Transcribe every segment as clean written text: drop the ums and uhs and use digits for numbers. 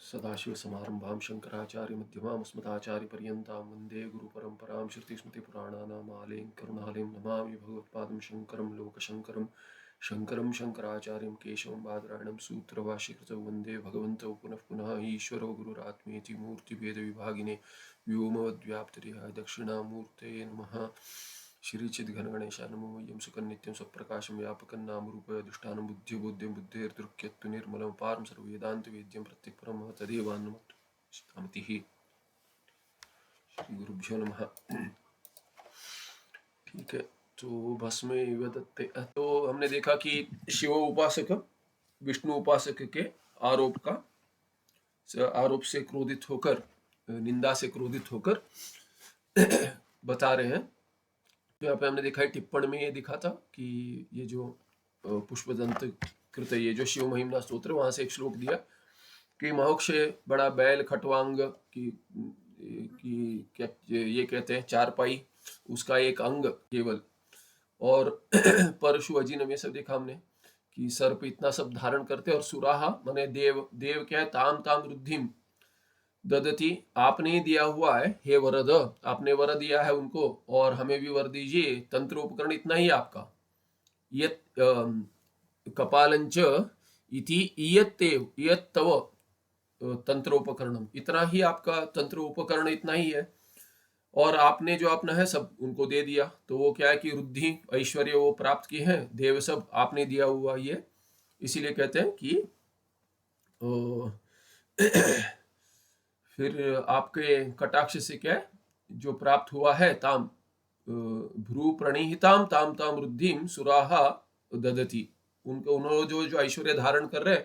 सदाशिवसमारम्भां शङ्कराचार्यमध्यमाम् अस्मदाचार्यपर्यन्तां वन्दे गुरुपरम्परां श्रुतिस्मृतिपुराणानाम् आलयं करुणालयं नमामि भगवत्पादं शङ्करं लोकशङ्करं शङ्करं शङ्कराचार्यं केशवं बादरायणं सूत्रभाष्यकृतौ वन्दे भगवन्तौ पुनः पुनः ईश्वरो गुरुरात्मेति मूर्तिभेदविभागिने व्योमवद्व्याप्तदेहाय दक्षिणामूर्तये नमः। श्रीचिद्घनगणेशाय नमो मह्यं सुखनित्यं स्वप्रकाशं व्यापकं नामरूपधिष्ठानं बुद्धिबोध्यं बुद्धेर्दृक्यत्तु निर्मलं पारं सर्ववेदान्तवेद्यं प्रत्यक्परं तदेवान्नमतिः। श्री गुरुभ्यो नमः। ठीक है, तो भस्म इव दत्ते। तो हमने देखा कि शिव उपासक विष्णु उपासक के आरोप से क्रोधित होकर, निंदा से क्रोधित होकर बता रहे हैं। यहाँ पे हमने देखा है टिप्पण में ये दिखा था कि ये जो पुष्पदंत कृत ये जो शिव महिमना स्तोत्र, वहां से एक श्लोक दिया कि महोक्षे बड़ा बैल खटवांग की क्या ये कहते हैं चारपाई, उसका एक अंग केवल, और परशु अजीनम, ये सब देखा हमने कि सर्प इतना सब धारण करते, और सुराहा माने देव, देव क्या है, ताम ताम रुद्धिम ददती, आपने दिया हुआ है, हे वरद, आपने वर दिया है उनको और हमें भी वर दीजिए। तंत्र उपकरण इतना ही आपका, यत कपालंच इति इयत तव तंत्रोपकरणम, इतना ही आपका तंत्र उपकरण इतना ही है, और आपने जो अपना है सब उनको दे दिया। तो वो क्या है कि रुद्धि ऐश्वर्य वो प्राप्त किए हैं, देव सब आपने दिया हुआ ये, इसीलिए कहते हैं कि फिर आपके कटाक्ष से क्या जो प्राप्त हुआ है, ताम भ्रू प्रणीहिताम ताम ताम रुद्धिम सुराहा ददती, उनको उन्होंने जो ऐश्वर्य धारण कर रहे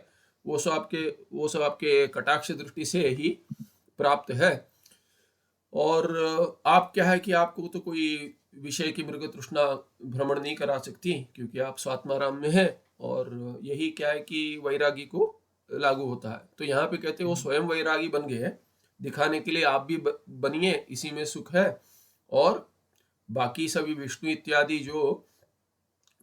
वो सब आपके कटाक्ष दृष्टि से ही प्राप्त है। और आप क्या है कि आपको तो कोई विषय की मृग तृष्णा भ्रमण नहीं करा सकती, क्योंकि आप स्वात्माराम में है, और यही क्या है कि वैरागी को लागू होता है। तो यहाँ पे कहते हैं वो स्वयं वैरागी बन गए हैं, दिखाने के लिए आप भी बनिए, इसी में सुख है। और बाकी सभी विष्णु इत्यादि जो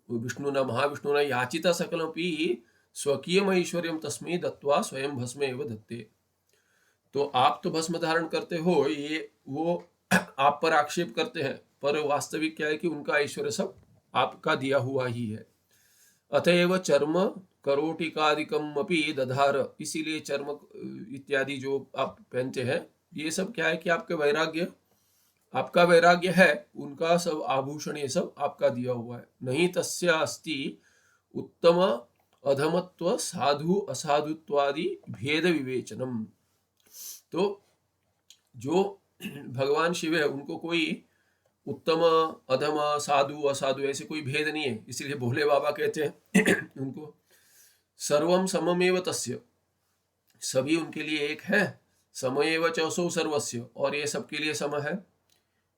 विष्णु न महाविष्णु न याचिता सकलमपि स्वकीयम ऐश्वर्यम तस्मै दत्वा स्वयं भस्म एव दत्ते। तो आप तो भस्म धारण करते हो, ये वो आप पर आक्षेप करते हैं, पर वास्तविक क्या है कि उनका ऐश्वर्य सब आपका दिया हुआ ही है। अतएव चर्म करोटिकादिकम अपि दधार, इसीलिए चर्म इत्यादि जो आप पहनते हैं ये सब क्या है कि आपका वैराग्य है, उनका सब आभूषण ये सब आपका दिया हुआ है। नहीं तस्य अस्ति उत्तम अधमत्व साधु असाधुत्वादि भेद विवेचनम। तो जो भगवान शिव है उनको कोई उत्तम अधम साधु असाधु ऐसे कोई भेद नहीं है, इसलिए भोले बाबा कहते हैं उनको सर्वम सममेव तस्य, सभी उनके लिए एक है, समएव चौसौ सर्वस्य, और ये सबके लिए सम है,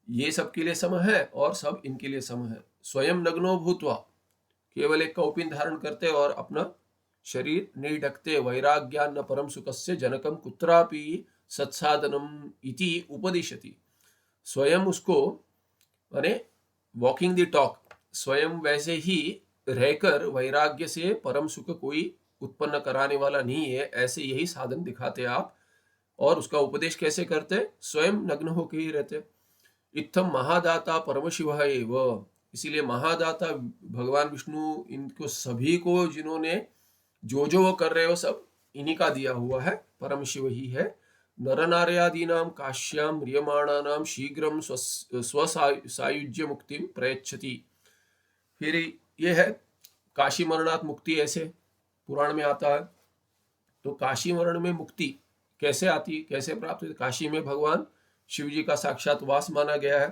ये सबके लिए सम है और सब इनके लिए सम है। स्वयं नग्नो भूत्वा, केवल एक कौपिन धारण करते और अपना शरीर नहीं ढकते। वैराग्यान्न परम सुखस्य जनकम कुत्रापि सत्साधनम इति उपदिशति, स्वयं उसको माने वॉकिंग द टॉक, स्वयं वैसे ही रहकर वैराग्य से परम सुख कोई उत्पन्न कराने वाला नहीं है, ऐसे यही साधन दिखाते आप। और उसका उपदेश कैसे करते, स्वयं नग्न होकर ही रहते। इत्थम महादाता परम शिव एव, इसीलिए महादाता भगवान विष्णु इनको सभी को जिन्होंने जो वो कर रहे हो सब इन्हीं का दिया हुआ है, परम शिव ही है। नर नार्यादीनां काश्यां म्रियमाणानां शीघ्रं स्वसायुज्य मुक्तिं प्रयच्छति। फिर ये है काशी मरणात् मुक्ति, ऐसे पुराण में आता है। तो काशी मरण में मुक्ति कैसे आती, कैसे प्राप्त होती? काशी में भगवान शिव जी का साक्षात वास माना गया है,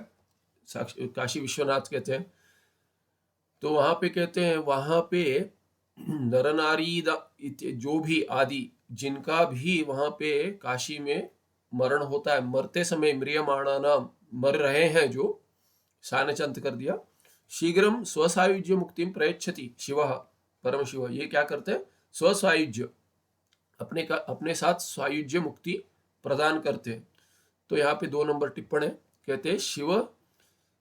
काशी विश्वनाथ कहते हैं। तो वहां पे कहते हैं, वहां पे नर नारी जो भी आदि जिनका भी वहां पे काशी में मरण होता है, मरते समय म्रियमाणा नाम, मर रहे हैं जो, सानचंत कर दिया, शीघ्रम स्वसायुज्य मुक्तिम प्रयच्छति शिव, परम शिव ये क्या करते हैं, स्वसायुज्य अपने साथ सायुज्य मुक्ति प्रदान करते हैं। तो यहाँ पे 2 नंबर टिप्पण है, कहते हैं शिव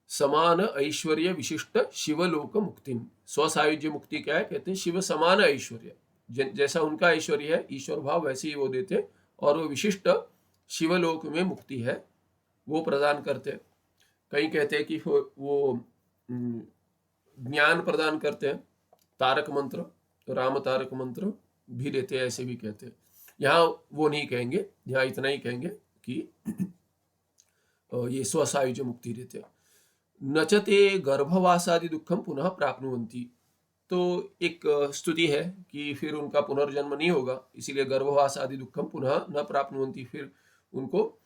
समान ऐश्वर्य विशिष्ट शिवलोक मुक्ति। स्वसायुज्य मुक्ति क्या है, कहते हैं शिव समान ऐश्वर्य, जैसा उनका ऐश्वर्य है, ईश्वर भाव वैसे ही वो देते, और वो विशिष्ट शिवलोक में मुक्ति है, वो प्रदान करते हैं। कहीं कहते हैं कि वो ज्ञान प्रदान करते हैं, तारक मंत्र, राम तारक मंत्र भी देते हैं, ऐसे भी कहते हैं। यहाँ वो नहीं कहेंगे, यहाँ इतना ही कहेंगे कि ये स्वसायुज मुक्ति देते हैं। नचते गर्भवासादि दुखम पुनः प्राप्नुवन्ति, तो एक स्तुति है कि फिर उनका पुनर्जन्म नहीं होगा, इसीलिए गर्भवास आदि दुखम पुनः न प्राप्नुवन्ति, फिर उनको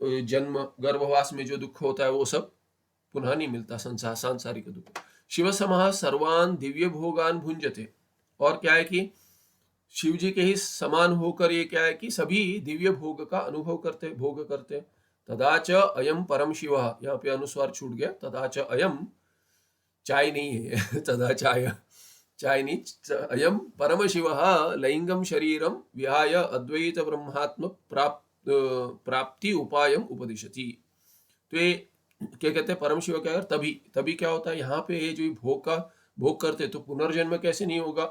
जन्म गर्भवास में जो दुख होता है वो सब पुनः नहीं मिलता, सांसारिक दुख। शिव समाह सर्वान दिव्य भोगान भुंजते, और क्या है कि शिव जी के ही समान होकर ये क्या है कि सभी दिव्य भोग का अनुभव करते, भोग करते। तदाच अयम परम शिव, यहाँ पे अनुस्वार छूट गया, तदाच अयम, चाय नहीं है तदा चाय नहीं, अयम परम शिव लैंगम शरीरम विहाय अद्वैत ब्रह्मात्म प्राप्ति उपायम उपदिशति। तो ये क्या कहते हैं, परम शिव क्या कर, तभी क्या होता है, यहाँ पे ये जो भोग करते तो पुनर्जन्म कैसे नहीं होगा,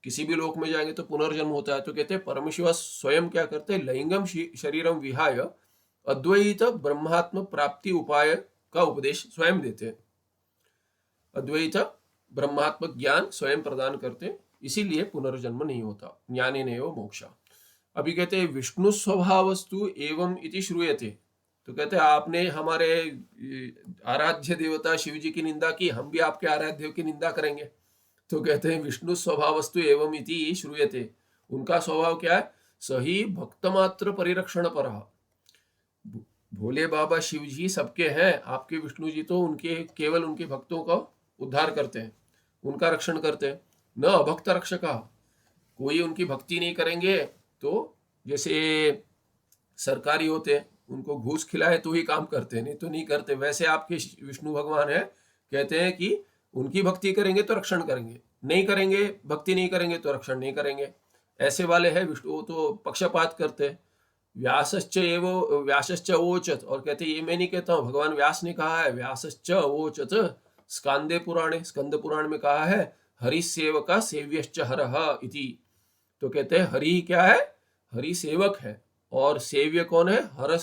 किसी भी लोक में जाएंगे तो पुनर्जन्म होता है। तो कहते हैं परम शिव स्वयं क्या करते हैं, लैंगम शरीरम विहाय अद्वैत ब्रह्मात्म प्राप्ति उपाय का उपदेश स्वयं देते हैं, अद्वैत ब्रह्मात्मक ज्ञान स्वयं प्रदान करते, इसीलिए पुनर्जन्म नहीं होता, ज्ञाने नैव मोक्षा। अभी कहते हैं विष्णु स्वभावस्तु एवं इति श्रूयते, तो कहते हैं आपने हमारे आराध्य देवता शिव जी की निंदा की, हम भी आपके आराध्य देव की निंदा करेंगे। तो कहते हैं विष्णु स्वभावस्तु एवं इति श्रूयते, उनका स्वभाव क्या है, सही भक्तमात्र परिरक्षण पर। भोले बाबा शिव जी सबके हैं, आपके विष्णु जी तो उनके केवल उनके भक्तों का उद्धार करते हैं, उनका रक्षण करते हैं, न अभक्त रक्षका। कोई उनकी भक्ति नहीं करेंगे तो जैसे सरकारी होते हैं, उनको घूस खिलाए तो ही काम करते हैं, नहीं तो नहीं करते, वैसे आपके विष्णु भगवान है, कहते हैं कि उनकी भक्ति करेंगे तो रक्षण करेंगे, नहीं करेंगे भक्ति नहीं करेंगे तो रक्षण नहीं करेंगे, ऐसे वाले हैं विष्णु। तो पक्षपात करते हैं। व्यासश्च ओचत, और कहते ये मैं नहीं कहता हूँ, भगवान व्यास ने कहा है, व्यासश्च ओचत स्कांदे पुराणे, स्कंद पुराण में कहा है, हरि सेवका सेव्यश्च हरः इति। तो कहते हैं हरि क्या है, हरि सेवक है, और सेव्य कौन है, हरः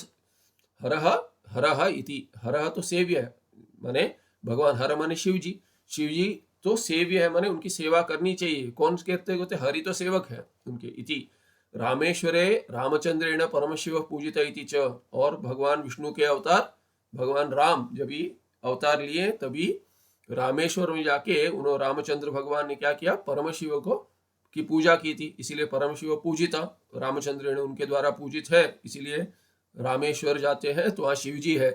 हरः इति, हरः तो सेव्य है, माने भगवान, हर माने शिव जी, शिव जी तो सेव्य है, माने उनकी सेवा करनी चाहिए। कौन कहते हैं, हरि तो सेवक है उनके। इति रामेश्वरे रामचंद्रेण परम शिव पूजित इति च, और भगवान विष्णु के अवतार भगवान राम जब भी अवतार लिए तभी रामेश्वर में जाके उन्होंने रामचंद्र भगवान ने क्या किया, परम शिव को की पूजा की थी, इसीलिए परम शिव पूजिता, रामचंद्र ने उनके द्वारा पूजित है, इसीलिए रामेश्वर जाते हैं तो वहाँ शिव जी है,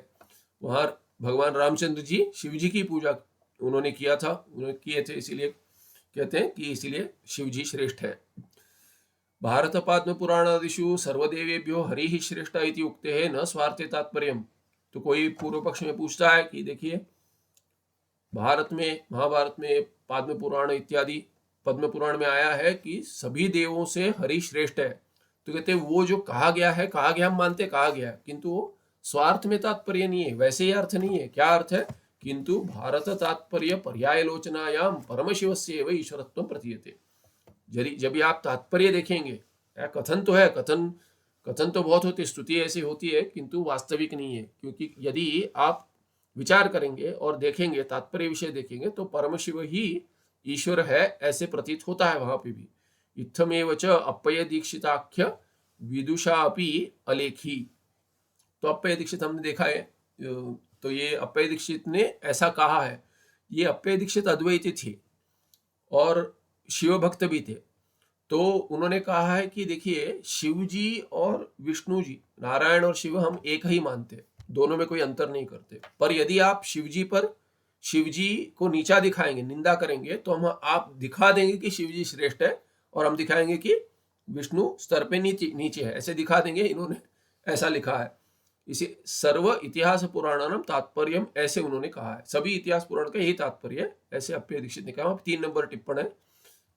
वहाँ भगवान रामचंद्र जी शिव जी की पूजा उन्होंने किया था, उन्होंने किए थे, इसीलिए कहते हैं कि इसीलिए शिव जी श्रेष्ठ है। भारत पाद्म पुराणादिषु सर्वदेवेभ्यो हरि ही श्रेष्ठ इति उक्ते है न स्वार्थे तात्पर्यम। तो कोई पूर्व पक्ष में पूछता है कि देखिए भारत में, महाभारत में, पद्म पुराण इत्यादि पद्म पुराण में आया है कि सभी देवों से हरि श्रेष्ठ है। तो कहते हैं वो जो कहा गया है, कहा गया हम मानते कहा गया है, किंतु वो स्वार्थ में तात्पर्य नहीं है, वैसे ही अर्थ नहीं है। क्या अर्थ है, किंतु भारत तात्पर्य पर्यायलोचनायाम परम शिव से एवं ईश्वरत्व प्रतीयते। जब आप तात्पर्य देखेंगे, कथन तो है, कथन तो बहुत होती, स्तुति ऐसी होती है, किंतु वास्तविक नहीं है, क्योंकि यदि आप विचार करेंगे और देखेंगे, तात्पर्य विषय देखेंगे, तो परम शिव ही ईश्वर है ऐसे प्रतीत होता है वहां पे भी। इत्थमेव च अप्पय दीक्षिताख्य विदुषा अपि अलेखी। तो अप्पय दीक्षित हमने देखा है, तो ये अप्पय दीक्षित ने ऐसा कहा है। ये अप्पय दीक्षित अद्वैती थे और शिव भक्त भी थे। तो उन्होंने कहा है कि देखिए शिव जी और विष्णु जी, नारायण और शिव हम एक ही मानते, दोनों में कोई अंतर नहीं करते। पर यदि आप शिव जी को नीचा दिखाएंगे, निंदा करेंगे, तो आप दिखा देंगे कि शिव जी श्रेष्ठ है, और हम दिखाएंगे कि विष्णु स्तर पे नीचे है, ऐसे दिखा देंगे। इन्होंने ऐसा लिखा है। इसे सर्व इतिहास पुराणानम तात्पर्यम, ऐसे उन्होंने कहा है, सभी इतिहास पुराण का यही तात्पर्य है, ऐसे अप्पय दीक्षित ने कहा। 3 नंबर टिप्पण है,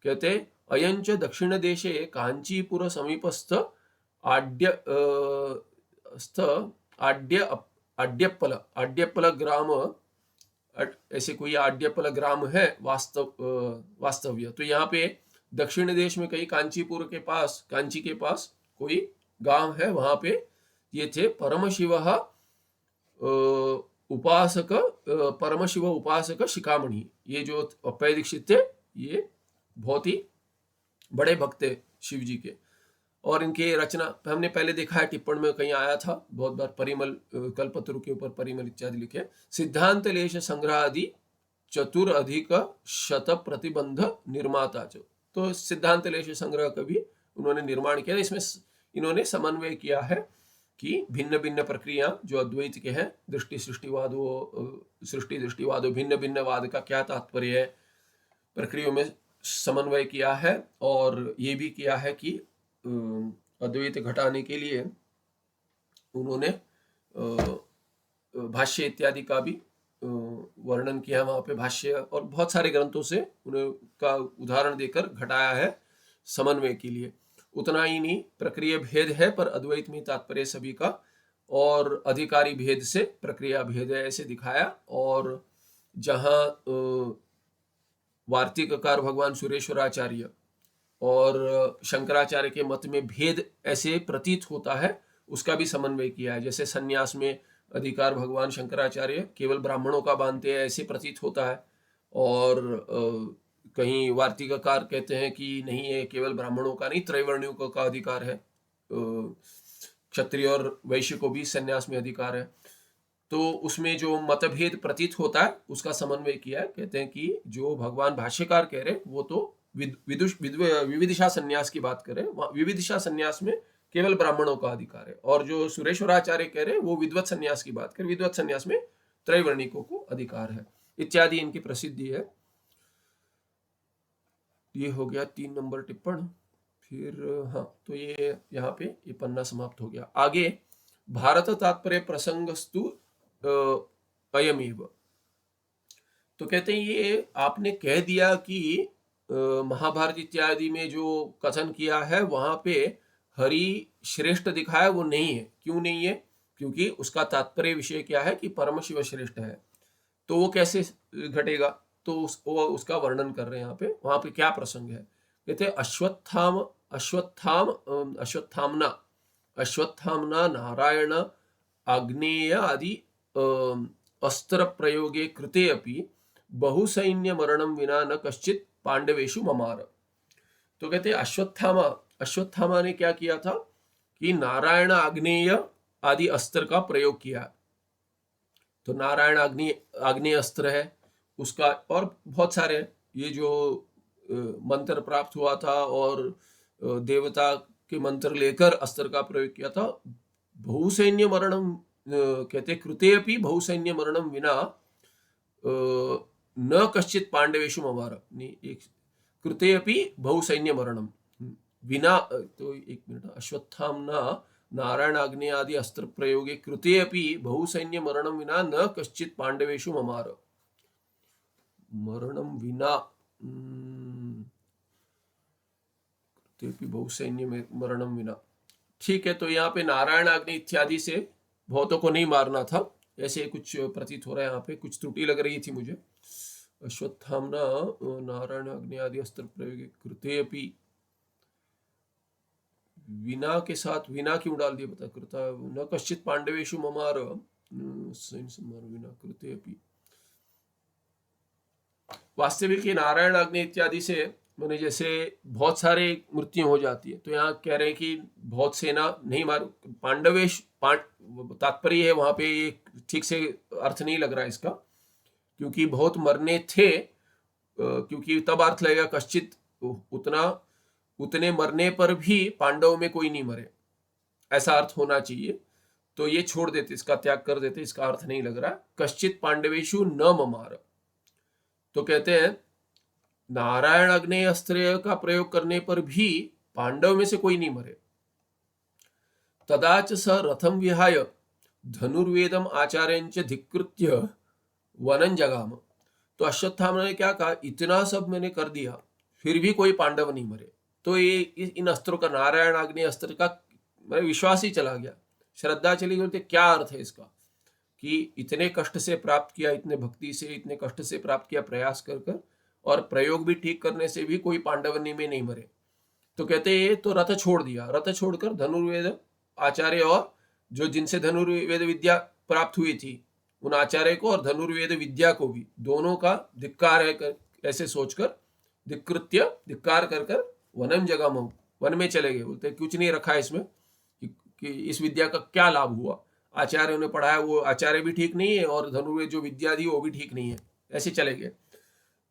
कहते अयंच दक्षिण देशे कांचीपुर समीपस्थ आड्यप्पल ग्राम, ऐसे कोई आड्यप्पल ग्राम है वास्तव्य। तो यहाँ पे दक्षिण देश में कहीं कांचीपुर के पास, कांची के पास कोई गांव है, वहां पे ये थे परम शिव उपासक, परम शिव उपासक शिखामणि। ये जो अप्पय दीक्षित थे, ये बहुत ही बड़े भक्त थे शिव जी के। और इनके रचना हमने पहले देखा है, टिप्पण में कहीं आया था बहुत बार, परिमल कल्पतरु के ऊपर परिमल इत्यादि लिखे। सिद्धांत लेश संग्रहादि चतुर अधिक शत प्रतिबंध निर्माता जो, तो सिद्धांत लेश संग्रह का भी उन्होंने निर्माण किया। इसमें इन्होंने समन्वय किया है कि भिन्न भिन्न प्रक्रिया जो अद्वैत के हैं, दृष्टि दृष्टिवादो भिन्न भिन्न वाद का क्या तात्पर्य है, प्रक्रियाओं में समन्वय किया है। और ये भी किया है कि अद्वैत घटाने के लिए उन्होंने भाष्य इत्यादि का भी वर्णन किया वहां पे, भाष्य और बहुत सारे ग्रंथों से उनका उदाहरण देकर घटाया है समन्वय के लिए। उतना ही नहीं, प्रक्रिया भेद है पर अद्वैत में तात्पर्य सभी का, और अधिकारी भेद से प्रक्रिया भेद है ऐसे दिखाया। और जहां वार्तिककार भगवान सुरेश्वराचार्य और शंकराचार्य के मत में भेद ऐसे प्रतीत होता है, उसका भी समन्वय किया है। जैसे संन्यास में अधिकार भगवान शंकराचार्य केवल ब्राह्मणों का मानते हैं ऐसे प्रतीत होता है, और कहीं वार्तिककार कहते हैं कि नहीं, ये केवल ब्राह्मणों का नहीं, त्रैवर्णियों का अधिकार है, क्षत्रिय और वैश्य को भी संन्यास में अधिकार है। तो उसमें जो मतभेद प्रतीत होता है उसका समन्वय किया है। कहते हैं कि जो भगवान भाष्यकार कह रहे वो तो विविदिशा संन्यास की बात करें, विविदिशा संन्यास में केवल ब्राह्मणों का अधिकार है, और जो सुरेश्वराचार्य कह रहे वो विद्वत संन्यास की बात करें, विद्वत संन्यास में त्रैवर्णिकों को अधिकार है इत्यादि इनकी प्रसिद्धि है। ये हो गया 3 नंबर टिप्पण। फिर हाँ, तो ये यहाँ पे ये पन्ना समाप्त हो गया। आगे भारत तात्पर्य प्रसंगस्तु अयमेव। तो कहते हैं ये आपने कह दिया कि महाभारत इत्यादि में जो कथन किया है वहां पे हरि श्रेष्ठ दिखाया, वो नहीं है। क्यों नहीं है? क्योंकि उसका तात्पर्य विषय क्या है कि परम शिव श्रेष्ठ है, तो वो कैसे घटेगा? तो उसका वर्णन कर रहे हैं यहाँ पे। वहां पे क्या प्रसंग है? कहते अश्वत्थामना नारायण आग्नेय आदि अस्त्र प्रयोगे कृते अपि बहुसैन्य मरणम विना न कश्चित पांडवेशु ममार। तो कहते अश्वत्थामा ने क्या किया था कि नारायण आग्नेय आदि अस्त्र का प्रयोग किया। तो नारायण आग्नेय अस्त्र है उसका, और बहुत सारे ये जो मंत्र प्राप्त हुआ था और देवता के मंत्र लेकर अस्त्र का प्रयोग किया था। बहुसैन्य मरणम कहते कृते अपि बहुसैन्य मरणम विना न कश्चित पांडवेशु ममार, एक कृते अपि बहुसैन्य मरणम विना। तो एक मिनट, अश्वत्थामना नारायण आग्नेय आदि अस्त्र प्रयोगे कृते अपि बहुसैन्य मरणम विना न कश्चित पांडवेशु ममार। मरणम विना कृते बहुसैन्य मरणम विना, ठीक है। तो यहाँ पे नारायण आग्नेय इत्यादि से बहुतों को नहीं मारना था, ऐसे कुछ प्रतीत हो रहा है। यहाँ पे कुछ त्रुटि लग रही थी मुझे। अश्वत्थामना नारायण आग्नेय आदि अस्त्र प्रयोग कृते अपि, विना के साथ विना क्यों डाल दिया बता? कृता न कश्चित पांडवेशु ममार विना कृते अपि। वास्तविक नारायण आग्नेय इत्यादि से मैंने जैसे बहुत सारे मृत्यु हो जाती है, तो यहाँ कह रहे हैं कि बहुत सेना नहीं मार पांडवेश तात्पर्य है वहां पे, ठीक से अर्थ नहीं लग रहा है इसका, क्योंकि बहुत मरने थे, क्योंकि तब अर्थ लगेगा कश्चित, उतने मरने पर भी पांडवों में कोई नहीं मरे, ऐसा अर्थ होना चाहिए। तो ये छोड़ देते, इसका त्याग कर देते, इसका अर्थ नहीं लग रहा। कश्चित पांडवेशु न ममार, तो कहते हैं नारायण आग्नेय अस्त्र का प्रयोग करने पर भी पांडव में से कोई नहीं मरे। तदाच स रथम विहाय धनुर्वेदम आचार्यंच धिकृत्य वनन जगाम। तो अश्वत्थामा ने क्या कहा, इतना सब मैंने कर दिया फिर भी कोई पांडव नहीं मरे। तो ये इन अस्त्रों का, नारायण आग्नेय अस्त्र का विश्वास ही चला गया, श्रद्धा चली गई। क्या अर्थ है इसका कि इतने कष्ट से प्राप्त किया, इतने भक्ति से, इतने कष्ट से प्राप्त किया प्रयास कर कर, और प्रयोग भी ठीक करने से भी कोई पांडव में नहीं मरे। तो कहते ये तो रथ छोड़ दिया, रथ छोड़कर धनुर्वेद आचार्य और जो जिनसे धनुर्वेद विद्या प्राप्त हुई थी उन आचार्य को और धनुर्वेद विद्या को भी दोनों का धिक्कार है ऐसे सोचकर धिक्कार कर कर वनम जगमहु, वन में चले गए। बोलते कुछ नहीं रखा इसमें कि इस विद्या का क्या लाभ हुआ, आचार्यों ने पढ़ाया वो आचार्य भी ठीक नहीं है और धनुर्वेद जो विद्या दी वो भी ठीक नहीं है, ऐसे चले गए।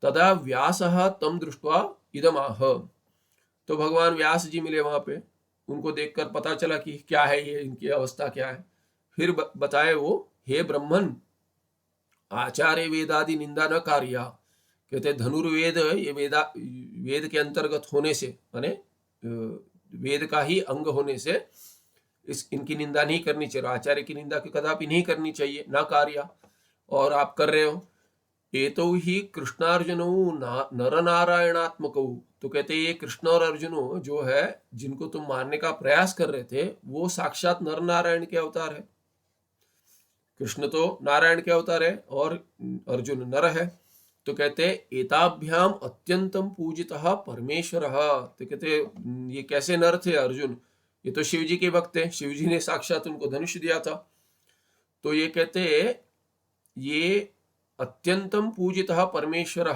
तदा व्यासः तम दृष्ट्वा इदम आह, तो भगवान व्यास जी मिले वहां पे, उनको देखकर पता चला कि क्या है ये, इनकी अवस्था क्या है। फिर बताए वो, हे ब्रह्मन आचार्य वेदादि निंदा न कार्या, कहते धनुर्वेद ये वेद के अंतर्गत होने से, माने वेद का ही अंग होने से इनकी निंदा नहीं करनी चाहिए, आचार्य की निंदा कदापि नहीं करनी चाहिए, ना कार्या, और आप कर रहे हो। एतो ही कृष्णार्जुनो नर नारायणात्मक, तो कहते ये कृष्ण और अर्जुनो जो है जिनको तुम मारने का प्रयास कर रहे थे वो साक्षात नर नारायण के अवतार है। कृष्ण तो नारायण के अवतार है और अर्जुन नर है। तो कहते एताभ्याम अत्यंतम पूजितः परमेश्वर, तो कहते ये कैसे नर थे अर्जुन, ये तो शिव जी के भक्त हैं, शिव जी ने साक्षात उनको धनुष दिया था। तो ये कहते ये अत्यंतम पूजितः परमेश्वर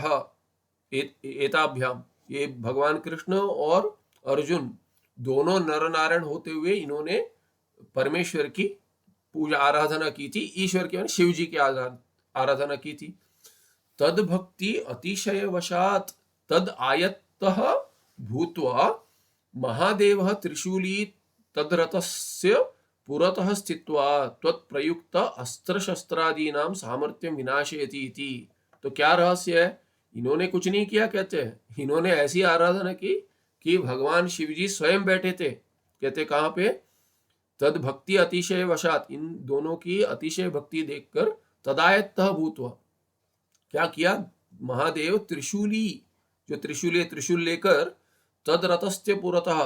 एताभ्याम, ये भगवान कृष्ण और अर्जुन दोनों नर नारायण होते हुए इन्होंने परमेश्वर की पूजा आराधना की थी, ईश्वर के शिव जी की आराधना की थी। तद भक्ति अतिशय वशात तद आयत्तः भूत्वा महादेवः त्रिशूली तद्रथस्य पुरतः स्थित्वा त्वत्प्रयुक्त अस्त्र शस्त्रादीनां सामर्थ्यं विनाशयति इति। तो क्या रहस्य है, इन्होंने कुछ नहीं किया, कहते हैं इन्होंने ऐसी आराधना की कि भगवान शिव जी स्वयं बैठे थे। कहते कहाँ पे, तद भक्ति अतिशय वशात, इन दोनों की अतिशय भक्ति देखकर तदायत्तः भूत्वा, क्या किया, महादेव त्रिशूली, जो त्रिशूली त्रिशूल लेकर तद रथस्य पुरतः,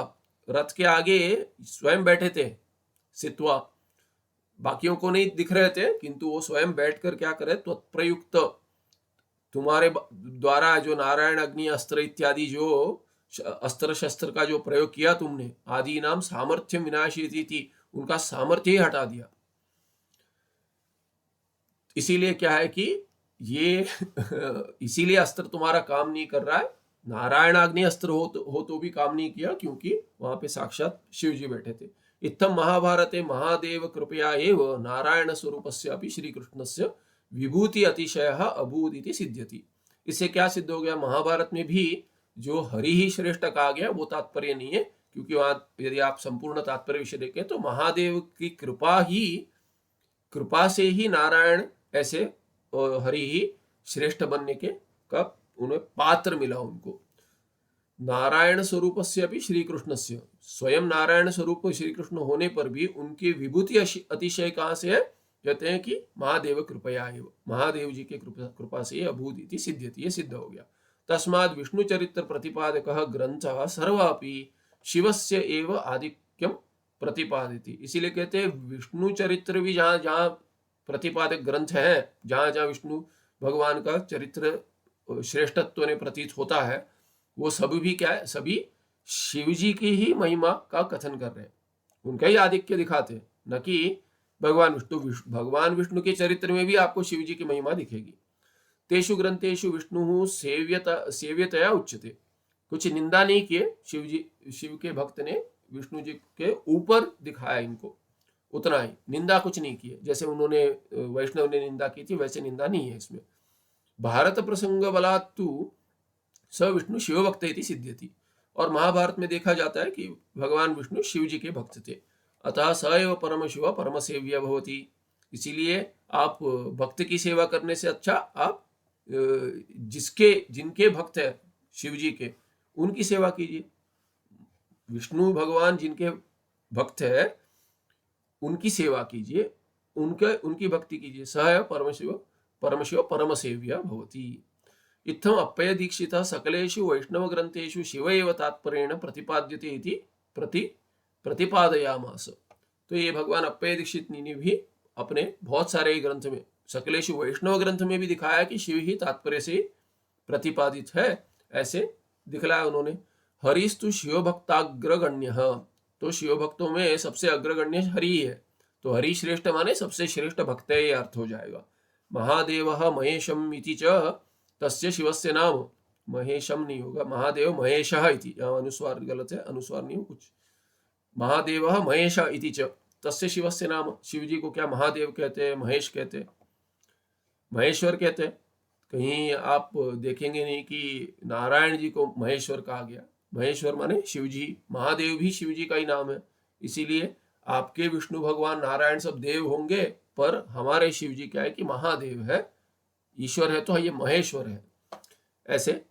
रथ के आगे स्वयं बैठे थे, सित्वा, बाकियों को नहीं दिख रहे थे किंतु वो स्वयं बैठकर क्या करे, त्वत्प्रयुक्त, तुम्हारे द्वारा जो नारायण अग्नि अस्त्र इत्यादि जो अस्त्र शस्त्र का जो प्रयोग किया तुमने, आदि नाम सामर्थ्य विनाशी थी, उनका सामर्थ्य ही हटा दिया। इसीलिए क्या है कि ये इसीलिए अस्त्र तुम्हारा काम नहीं कर रहा है, नारायण अग्नि अस्त्र हो तो भी काम नहीं किया, क्योंकि वहां पे साक्षात शिव जी बैठे थे। इत्थम महाभारते महादेव कृपया एव नारायण स्वरूपस्यापि श्री कृष्णस्य विभूति अतिशयः अभूत् इति सिद्ध्यति। इससे क्या सिद्ध हो गया, महाभारत में भी जो हरि ही श्रेष्ठ कहा गया वो तात्पर्य नहीं है, क्योंकि वहां यदि आप संपूर्ण तात्पर्य विषय देखें तो महादेव की कृपा से ही नारायण ऐसे हरि ही श्रेष्ठ बनने के का उन्हें पात्र मिला उनको। नारायण स्वरूप से अभी श्री कृष्ण से, स्वयं नारायण स्वरूप श्री कृष्ण होने पर भी उनकी विभूति अतिशय कहाँ से है, कहते हैं कि महादेव कृपया एव, महादेव जी के कृपा से अभूत इति सिद्ध्यति, ये सिद्ध हो गया। तस्माद् विष्णु चरित्र प्रतिपादकः ग्रंथः सर्वापि शिवस्य एव आधिक्यम प्रतिपादिति। इसीलिए कहते हैं विष्णु चरित्र भी जहाँ जहाँ प्रतिपादक ग्रंथ है, जहाँ जहाँ विष्णु भगवान का चरित्र श्रेष्ठत्व ने प्रतीत होता है, वो सभी भी क्या है, सभी शिव जी की ही महिमा का कथन कर रहे हैं, उनका ही आधिक्य दिखाते हैं, न कि भगवान विष्णु के चरित्र में भी आपको शिव जी की महिमा दिखेगी। तेषु ग्रंथेषु विष्णु सेव्यतया उच्यते, कुछ निंदा नहीं किए शिव के भक्त ने विष्णु जी के ऊपर दिखाया इनको, उतना ही, निंदा कुछ नहीं किए। जैसे उन्होंने वैष्णव ने निंदा की थी वैसे निंदा नहीं है इसमें। भारत प्रसंग बलात्तु स विष्णु शिव भक्त इति सिद्ध्यति, और महाभारत में देखा जाता है कि भगवान विष्णु शिव जी के भक्त थे। अतः स एव परम शिव परम सेव्य भवति, इसीलिए आप भक्त की सेवा करने से अच्छा आप जिनके भक्त है शिव जी के, उनकी सेवा कीजिए। विष्णु भगवान जिनके भक्त है उनकी सेवा कीजिए, उनकी भक्ति कीजिए। स एव परम शिव परम सेव्य भवति। इत्थम अप्पय दीक्षितः सकलेषु वैष्णव ग्रंथेषु शिव एव तात्पर्येण प्रतिपाद्यते इति प्रतिपादयामास। तो ये भगवान अप्पय दीक्षित ने भी अपने बहुत सारे ग्रंथ में, सकलेषु वैष्णव ग्रंथ में भी दिखाया कि शिव ही तात्पर्य से प्रतिपादित है, ऐसे दिखलाया उन्होंने। हरिस्तु शिव भक्ताग्रगण्य, तो शिव भक्तों में सबसे अग्रगण्य हरि है। तो हरि श्रेष्ठ माने सबसे श्रेष्ठ भक्त है, ये अर्थ हो जाएगा। महादेव महेशम इति च तस्य शिवस्य नाम, महेशम नहीं होगा, महादेव महेश इति, यहाँ अनुस्वार गलत है, अनुस्वार नहीं हो कुछ। महादेव महेश इति च तस्य शिवस्य नाम, शिव जी को क्या महादेव कहते हैं, महेश कहते हैं, महेश्वर कहते हैं। कहीं आप देखेंगे नहीं कि नारायण जी को महेश्वर कहा गया। महेश्वर माने शिव जी, महादेव भी शिव जी का ही नाम है। इसीलिए आपके विष्णु भगवान नारायण सब देव होंगे, पर हमारे शिव जी क्या है कि महादेव है, ईश्वर है तो ये महेश्वर है। ऐसे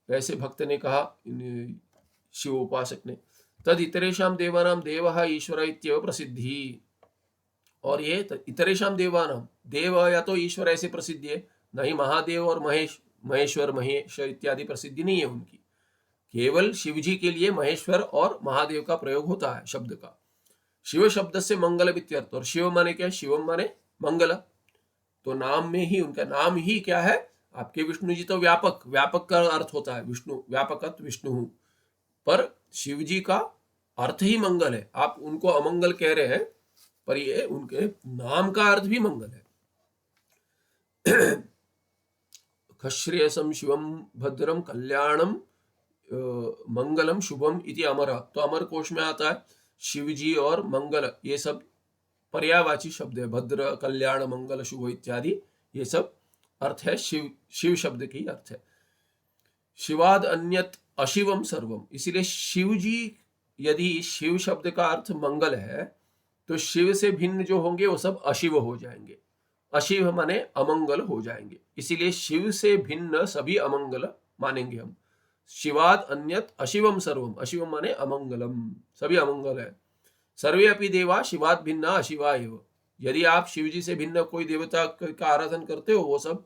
ऐसे भक्त ने कहा, शिव उपासक ने। तद इतरेशम देवानाम देवः ईश्वर इत्येव प्रसिद्धि, और ये इतरेशम देवानाम, देव या तो ईश्वर ऐसे प्रसिद्धि है, नहीं महादेव और महेश्वर महेश इत्यादि प्रसिद्धि नहीं है उनकी। केवल शिव जी के लिए महेश्वर और महादेव का प्रयोग होता है शब्द का। शिव शब्द से मंगल वित्यर्थ, और शिव माने क्या, शिवम माने मंगल। तो नाम में ही उनका नाम ही क्या है, आपके विष्णु जी तो व्यापक, व्यापक का अर्थ होता है विष्णु, व्यापकत विष्णु, पर शिव जी का अर्थ ही मंगल है। आप उनको अमंगल कह रहे हैं, पर ये उनके नाम का अर्थ भी मंगल है। खश्रेयसम शिवम भद्रम कल्याणम मंगलम शुभम इति अमर, तो अमर कोश में आता है शिव जी और मंगल, ये सब पर्यायवाची शब्द है। भद्र, कल्याण, मंगल, शुभ इत्यादि ये सब अर्थ है, शिव शिव शब्द की अर्थ है। शिवाद अन्यत अशिवम सर्वम, इसीलिए शिव जी, यदि शिव शब्द का अर्थ मंगल है तो शिव से भिन्न जो होंगे वो सब अशिव हो जाएंगे। अशिव माने अमंगल हो जाएंगे, इसीलिए शिव से भिन्न सभी अमंगल मानेंगे हम। शिवाद अन्यत अशिवम सर्वम, अशिवम माने अमंगलम, सभी अमंगल है। सर्वे अपि देवा शिवाद भिन्ना अशिवा एव, यदि आप शिव जी से भिन्न कोई देवता का आराधन करते हो, वो सब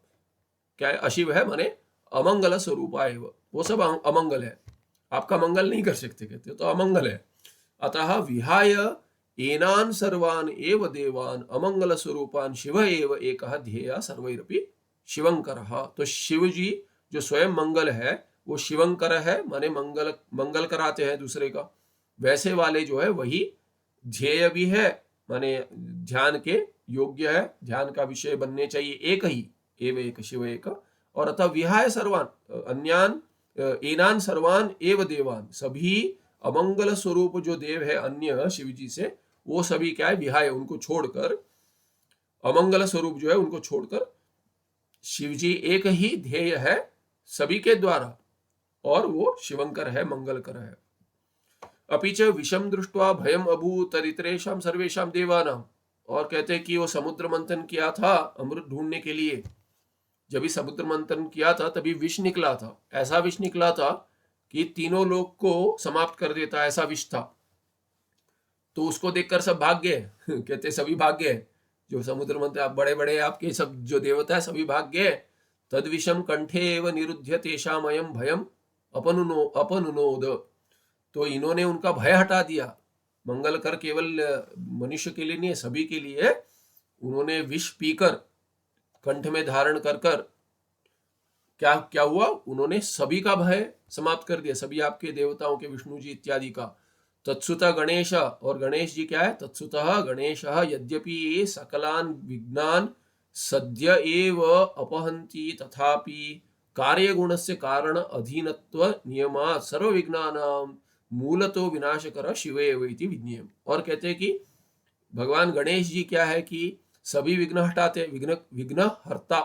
क्या है, अशिव है, माने अमंगल स्वरूपा एव, वो सब अमंगल है, आपका मंगल नहीं कर सकते, कहते तो अमंगल है। अतः विहाय एनान सर्वान एव देवान अमंगल स्वरूपान शिव एव एकः ध्येय सर्वैरपि शिवंकरः, तो शिव जी जो स्वयं मंगल है वो शिवंकर है, माने मंगल कराते हैं दूसरे का। वैसे वाले जो है वही ध्येय भी है, माने ध्यान के योग्य है, ध्यान का विषय बनने चाहिए, एक ही, एव एक शिव एक। और अतः विहाय सर्वान अन्यान एनान सर्वान एव देवान, सभी अमंगल स्वरूप जो देव है अन्य शिव जी से, वो सभी क्या है, विहाय, उनको छोड़कर, अमंगल स्वरूप जो है उनको छोड़कर शिव जी एक ही ध्येय है सभी के द्वारा, और वो शिवंकर है, मंगलकर है। अपिच विषम दृष्ट्वा भयम अभूत तदितरेषां सर्वेषां देवानां, और कहते हैं कि वो समुद्र मंथन किया था अमृत ढूंढने के लिए, जब भी समुद्र मंथन किया था तभी विष निकला था, ऐसा विष निकला था कि तीनों लोग को समाप्त कर देता, ऐसा विष था। तो उसको देखकर सब भाग गए। कहते सभी भाग गए, जो समुद्र मंथन बड़े बड़े आपके सब जो देवता है सभी भाग गए। तद विषम कंठे एव निरुध्य तेषामयं भयम अपनुनोद, तो इन्होंने उनका भय हटा दिया। मंगल कर केवल मनुष्य के लिए नहीं, सभी के लिए उन्होंने विष पीकर कंठ में धारण कर कर क्या क्या हुआ, उन्होंने सभी का भय समाप्त कर दिया, सभी आपके देवताओं के, विष्णु जी इत्यादि का। तत्सुतः गणेश, और गणेश जी क्या है, तत्सुतः गणेश यद्यपि सकलान विघ्नान सद्य एव अपहन्ति तथापि कार्य गुणस्य कारण अधीनत्व नियमात् सर्व विघ्नानां मूलतो विनाशकर शिव एव इति विज्ञेयम्, और कहते हैं कि भगवान गणेश जी क्या है कि सभी विघ्न हटाते, विघ्न हर्ता,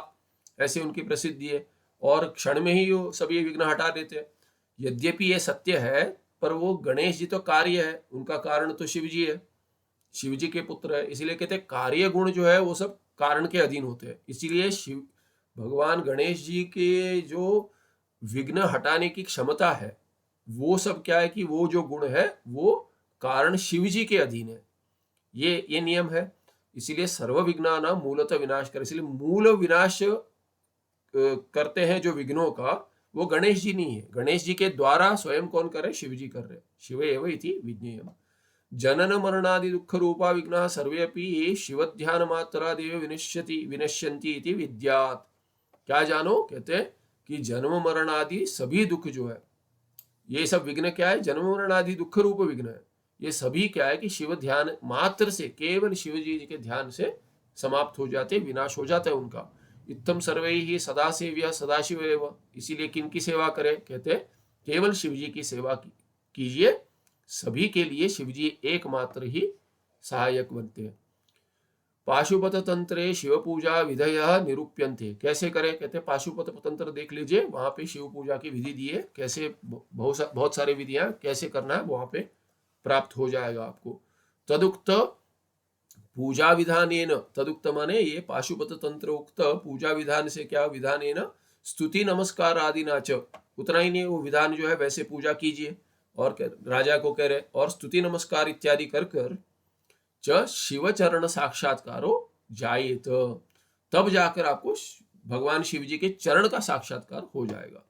ऐसे उनकी प्रसिद्धि है, और क्षण में ही वो सभी विघ्न हटा देते। यद्यपि ये सत्य है, पर वो गणेश जी तो कार्य है, उनका कारण तो शिव जी है, शिव जी के पुत्र है, इसीलिए कहते हैं कार्य गुण जो है वो सब कारण के अधीन होते हैं। इसीलिए शिव भगवान गणेश जी के जो विघ्न हटाने की क्षमता है, वो सब क्या है कि वो जो गुण है वो कारण शिव जी के अधीन है, ये नियम है। इसीलिए सर्व विघ्नानां मूलतः विनाश कर, इसलिए मूल विनाश करते हैं जो विघ्नों का, वो गणेश जी नहीं है, गणेश जी के द्वारा स्वयं कौन करे, शिव जी कर रहे, शिव एव इति विज्ञेयम्। जनन मरणादि दुख रूपा विघ्नाः सर्वे अपि ये शिव ध्यान मात्रादेव विनश्यन्ति इति विद्यात्। क्या जानो, कहते हैं कि जन्म मरण आदि सभी दुख जो है, ये सब विघ्न क्या है? जन्म मरण आदि दुख रूप विघ्न है। ये सभी क्या है कि शिव ध्यान मात्र से, केवल शिव जी के ध्यान से समाप्त हो जाते, विनाश हो जाता है उनका। इत्थम सर्वै ही सदा सेव्य सदाशिव एव। इसीलिए किनकी सेवा करें? कहते हैं केवल शिव जी की सेवा कीजिए, सभी के लिए शिव जी एकमात्र ही सहायक बनते हैं। पाशुपत तंत्रे शिव पूजा विधय निरूप्यन्ते। कैसे करें? कहते हैं पाशुपत तंत्र देख लीजिए, वहां पे शिव पूजा की विधि दी है, कैसे बहुत सारी विधियां कैसे करना है वहां पे प्राप्त हो जाएगा आपको। तदुक्त पूजा विधानेन, तदुक्त माने ये पाशुपत तंत्र उक्त पूजा विधान से क्या विधानेन स्तुति नमस्कार आदि नाच, उतना ही नहीं, वो विधान जो है वैसे पूजा कीजिए। और राजा को कह रहे और स्तुति नमस्कार इत्यादि कर कर च शिव चरण साक्षात्कारो जायेत, तब जाकर आपको भगवान शिव जी के चरण का साक्षात्कार हो जाएगा।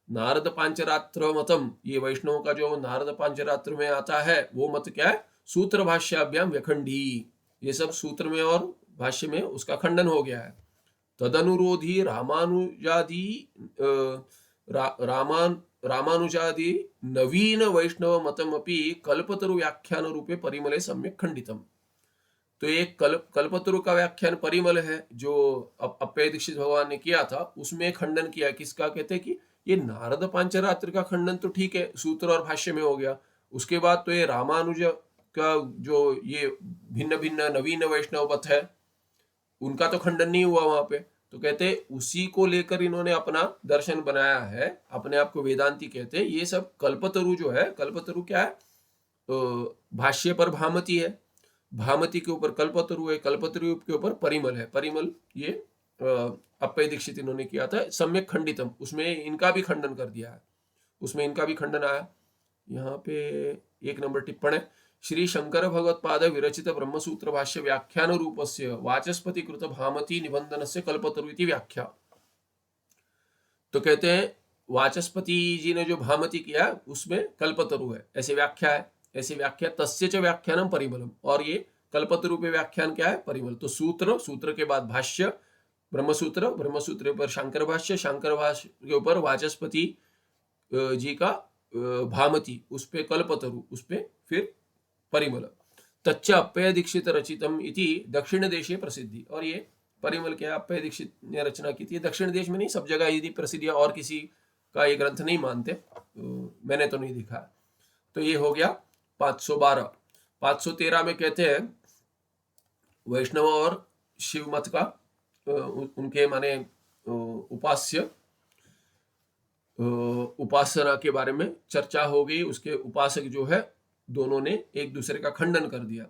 नारद पांचरात्र मतम, ये वैष्णव का जो नारद पांचरात्र में आता है वो मत क्या है? सूत्र भाष्याभ्याम व्यखंडी, ये सब सूत्र में और भाष्य में उसका खंडन हो गया है। तदनुरोधी रामानुजादि रामानुजादि नवीन वैष्णव मतम अपि कल्पतरु व्याख्यान रूपे परिमले सम्यक खंडितम। तो एक कल्पतरु का व्याख्यान परिमल है जो अप्पय दीक्षित भगवान ने किया था, उसमें खंडन किया। किसका? कहते हैं कि ये नारद पांचरात्र का खंडन तो ठीक है, सूत्र और भाष्य में हो गया। उसके बाद तो ये रामानुज का जो ये भिन्न भिन्न नवीन वैष्णव मत है, उनका तो खंडन नहीं हुआ वहां पे। तो कहते उसी को लेकर इन्होंने अपना दर्शन बनाया है, अपने आप को वेदांती कहते हैं। ये सब कल्पतरु जो है, कल्पतरु क्या है? भाष्य पर भामती है, भामती के ऊपर कल्पतरु है, कल्पतरु के ऊपर परिमल है। परिमल ये अप्पय दीक्षित इन्होंने किया था, सम्यक खंडितम, उसमें इनका भी खंडन कर दिया है, उसमें इनका भी खंडन आया। यहाँ पे 1 नंबर टिप्पण है, श्री शंकर भगवत्पाद विरचित ब्रह्मसूत्र भाष्य व्याख्यान रूपस्य वाचस्पति कृत भामती निबंधनस्य कल्पतरु इति व्याख्या। तो कहते हैं वाचस्पति जी ने जो भामती किया उसमें कल्पतरु है, ऐसे व्याख्या है, ऐसी व्याख्या। तस्य च व्याख्यानम परिमलम, और ये कल्पतरु पे व्याख्यान क्या है? परिमल। तो सूत्र, सूत्र के बाद भाष्य ब्रह्मसूत्र, ब्रह्मसूत्र के ऊपर शंकर भाष्य, शंकर भाष्य के ऊपर वाचस्पति जी का भामती, उस पे कल्पतरु, उस पे फिर परिमल। तच्च अप्पय दीक्षित रचितम इति दक्षिण देशे प्रसिद्धि। और ये परिमल क्या अप्पय दीक्षित ने रचना की थी, दक्षिण देश में नहीं, सब जगह यदि प्रसिद्धि, और किसी का ये ग्रंथ नहीं मानते, तो मैंने तो नहीं दिखा। तो ये हो गया 512। 513 में कहते हैं वैष्णव और शिव मत का उनके माने उपास्य उपासना के बारे में चर्चा हो गई। उसके उपासक जो है दोनों ने एक दूसरे का खंडन कर दिया।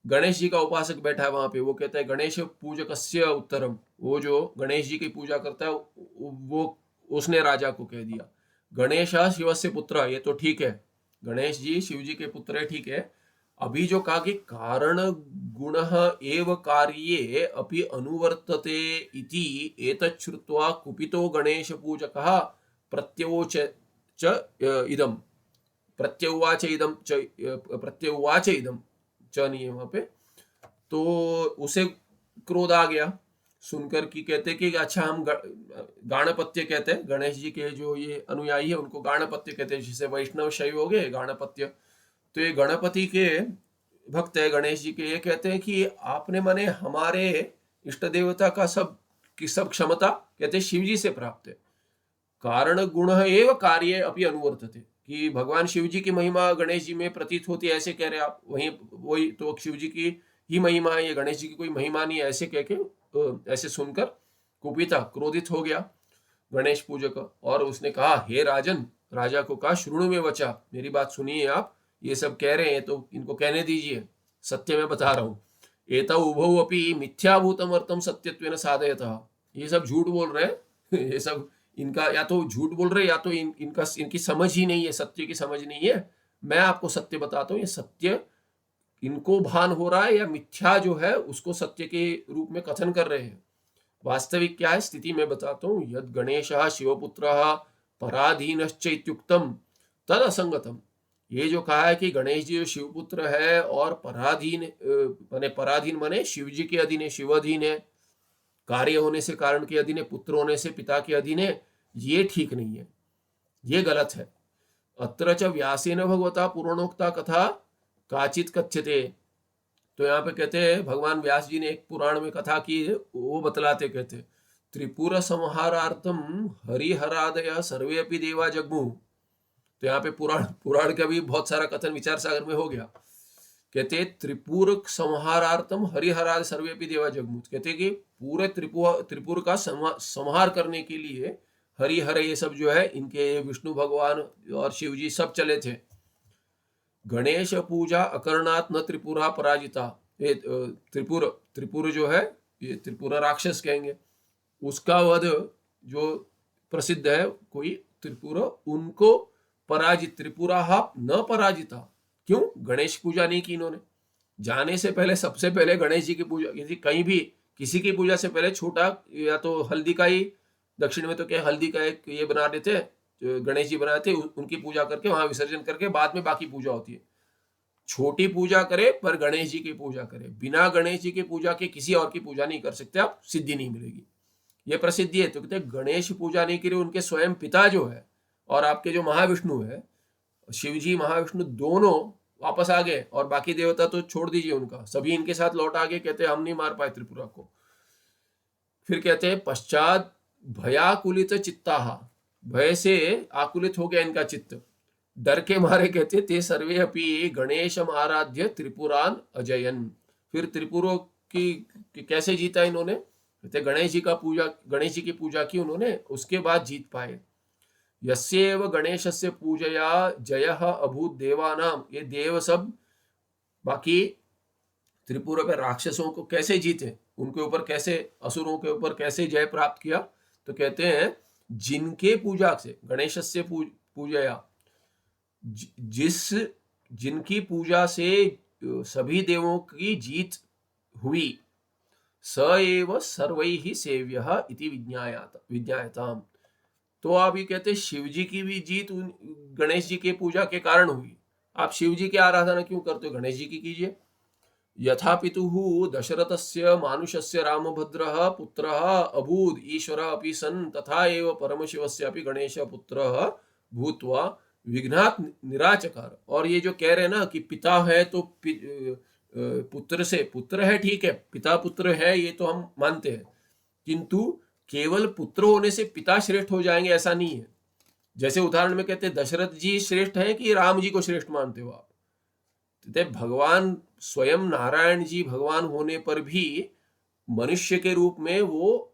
गणेश जी का उपासक बैठा है वहां पे, वो कहता है गणेश पूजकस्य उत्तरम, वो जो गणेश जी की पूजा करता है वो उसने राजा को कह दिया गणेश शिवस्य पुत्र, ये तो ठीक है, गणेश जी शिव जी के पुत्र है, ठीक है। अभी जो कहा कि कारण गुण एव कार्ये अपि अनुवर्तते इति एतत् श्रुत्वा कुपितो गणेश पूजकः प्रत्युवाच इदम, प्रत्युवाच इदम च नहीं है वहां पे, तो उसे क्रोध आ गया सुनकर कि कहते कि अच्छा हम गाणपत्य कहते हैं, गणेश जी के जो ये अनुयायी है उनको गाणपत्य कहते हैं, जिसे वैष्णव शैव हो गए गाणपत्य। तो ये गणपति के भक्त है गणेश जी के, ये कहते हैं कि आपने माने हमारे इष्ट देवता का सब क्षमता कहते शिव जी से प्राप्त है। कारण गुण एव कार्य अपि अनुवर्तते, कि भगवान शिव जी की महिमा गणेश जी में प्रतीत होती है, ऐसे कह रहे आप। वही तो शिव जी की ही महिमा है, ये गणेश जी की कोई महिमा नहीं है, ऐसे कह के ऐसे सुनकर कुपिता क्रोधित हो गया गणेश पूजक, और उसने कहा हे राजन, राजा को कहा श्रुणु में वचा, मेरी बात सुनिए आप, ये सब कह रहे हैं तो इनको कहने दीजिए, सत्य में बता रहा हूं। एता उभौ अपि मिथ्याभूतम अर्थम सत्यत्वेन साधयतः, ये सब झूठ बोल रहे हैं ये सब इनका या तो झूठ बोल रहे या तो इनकी समझ ही नहीं है, सत्य की समझ नहीं है। मैं आपको सत्य बताता हूँ, ये सत्य इनको भान हो रहा है या मिथ्या जो है उसको सत्य के रूप में कथन कर रहे हैं। वास्तविक क्या है स्थिति में बताता हूँ। यद गणेशः शिवपुत्रः पराधीनश्च इत्युक्तम तद असंगतम, ये जो कहा है कि गणेश जी शिवपुत्र है और पराधीन माने शिव जी के अधीन है, शिव अधीन है, कार्य होने से कारण के अधीन है, पुत्र होने से पिता के अधीन है, ये ठीक नहीं है, ये गलत है। अत्र च व्यासेन भगवता पुराणोक्ता कथा काचित कथ्यते। तो यहाँ पे कहते हैं भगवान व्यास जी ने एक पुराण में कथा की है, वो बतलाते कहते त्रिपुर संहारार्थम हरिहरादय सर्वे अपि देवा जगमु। तो यहाँ पे पुराण पुराण का भी बहुत सारा कथन विचार सागर में हो गया। कहते त्रिपुर संहारार्थम हरिहरादय सर्वे अपि देवा जगमु। कहते कि पूरे त्रिपुर का संहार करने के लिए हरिहर ये सब जो है इनके विष्णु भगवान और शिव जी सब चले थे। गणेश पूजा अकरणात् न त्रिपुरा पराजिता। ये त्रिपुर जो है ये त्रिपुरा राक्षस कहेंगे, उसका वध जो प्रसिद्ध है कोई त्रिपुर, उनको पराजित त्रिपुरा न पराजिता। क्यों? गणेश पूजा नहीं की इन्होंने। जाने से पहले सबसे पहले गणेश जी की पूजा की थी। कहीं भी किसी की पूजा से पहले छोटा या तो हल्दी का ही, दक्षिण में तो क्या हल्दी का एक ये बना देते हैं, गणेश जी बनाए थे, उनकी पूजा करके वहां विसर्जन करके बाद में बाकी पूजा होती है। छोटी पूजा करे पर गणेश जी की पूजा करे, बिना गणेश जी की पूजा के किसी और की पूजा नहीं कर सकते आप, सिद्धि नहीं मिलेगी। ये प्रसिद्धि है। तो कहते गणेश पूजा नहीं करी, उनके स्वयं पिता जो है और आपके जो महाविष्णु है, शिव जी महाविष्णु दोनों वापस आ गए और बाकी देवता तो छोड़ दीजिए, उनका सभी इनके साथ लौट आ गए। कहते हम नहीं मार पाए त्रिपुरा को। फिर कहते हैं पश्चात भयाकुलित चित्ता, भय से आकुलित हो गया इनका चित्त, डर के मारे कहते ते सर्वे अपि गणेशम आराध्य त्रिपुरान अजयन। फिर त्रिपुरों की कैसे जीता इन्होंने? कहते गणेश जी की पूजा की उन्होंने, उसके बाद जीत पाए। यस्येव गणेशस्य पूजया जयः अभूत देवानाम। ये देव सब बाकी त्रिपुरा पे राक्षसों को कैसे जीते, उनके ऊपर कैसे, असुरों के ऊपर कैसे जय प्राप्त किया? तो कहते हैं जिनके पूजा से, गणेशस्य पूजया, जिनकी पूजा से सभी देवों की जीत हुई, स एव सर्वैः सेव्यः इति विज्ञायताम। तो आप ये कहते शिव जी की भी जीत गणेश जी के पूजा के कारण हुई। आप शिव जी की आराधना क्यों करते हो? गणेश जी की कीजिए। यथा पितुः दशरथस्य मानुषस्य रामभद्रः पुत्रः अभूत् ईश्वरः अपि सन्, तथा एव परमशिवस्य अपि गणेश पुत्रः भूत्वा विघ्नात् निराचकार। और ये जो कह रहे हैं ना कि पिता है तो पुत्र से, पुत्र है ठीक है, पिता पुत्र है ये तो हम मानते हैं, किंतु केवल पुत्र होने से पिता श्रेष्ठ हो जाएंगे ऐसा नहीं है। जैसे उदाहरण में कहते दशरथ जी श्रेष्ठ है कि राम जी को श्रेष्ठ मानते हो आप? भगवान स्वयं नारायण जी भगवान होने पर भी मनुष्य के रूप में वो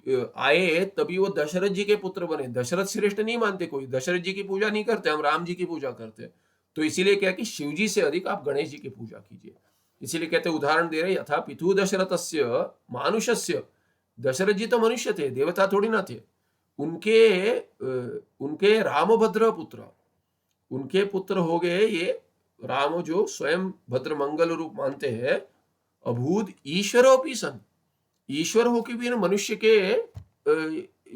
आए, तभी वो दशरथ जी के पुत्र बने। दशरथ श्रेष्ठ नहीं मानते कोई, दशरथ जी की पूजा नहीं करते, हम राम जी की पूजा करते हैं। तो इसीलिए क्या कि शिव जी से अधिक आप गणेश जी की पूजा कीजिए। इसीलिए कहते उदाहरण दे रहे यथा पितु दशरथस्य मानुषस्य। दशरथ जी तो मनुष्य थे, देवता थोड़ी ना थे। उनके रामभद्र पुत्र, उनके पुत्र हो गए ये राम जो स्वयं भद्र मंगल रूप मानते हैं। अभूत ईश्वरोपि सन, ईश्वर हो के भी ना मनुष्य के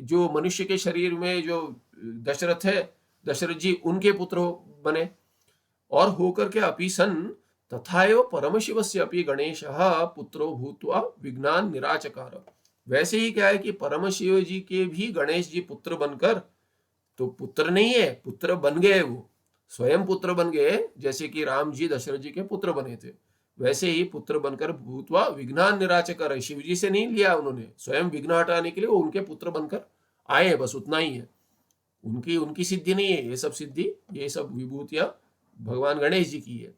जो मनुष्य के शरीर में जो दशरथ है, दशरथ जी उनके पुत्र बने। और होकर के अपि सन तथा एव परम शिवस्य अपि गणेशः पुत्रो भूत्वा विघ्नान् निराचकार। वैसे ही क्या है कि परम शिव जी के भी गणेश जी पुत्र बनकर, तो पुत्र नहीं है, पुत्र बन गए, वो स्वयं पुत्र बन गए। जैसे कि राम जी दशरथ जी के पुत्र बने थे, वैसे ही पुत्र बनकर भूतवा विघ्नान निराचकर। शिव जी से नहीं लिया उन्होंने, स्वयं विघ्न हटाने के लिए वो उनके पुत्र बनकर आए, बस उतना ही है। उनकी सिद्धि नहीं है, ये सब सिद्धि, ये सब विभूतियां भगवान गणेश जी की है।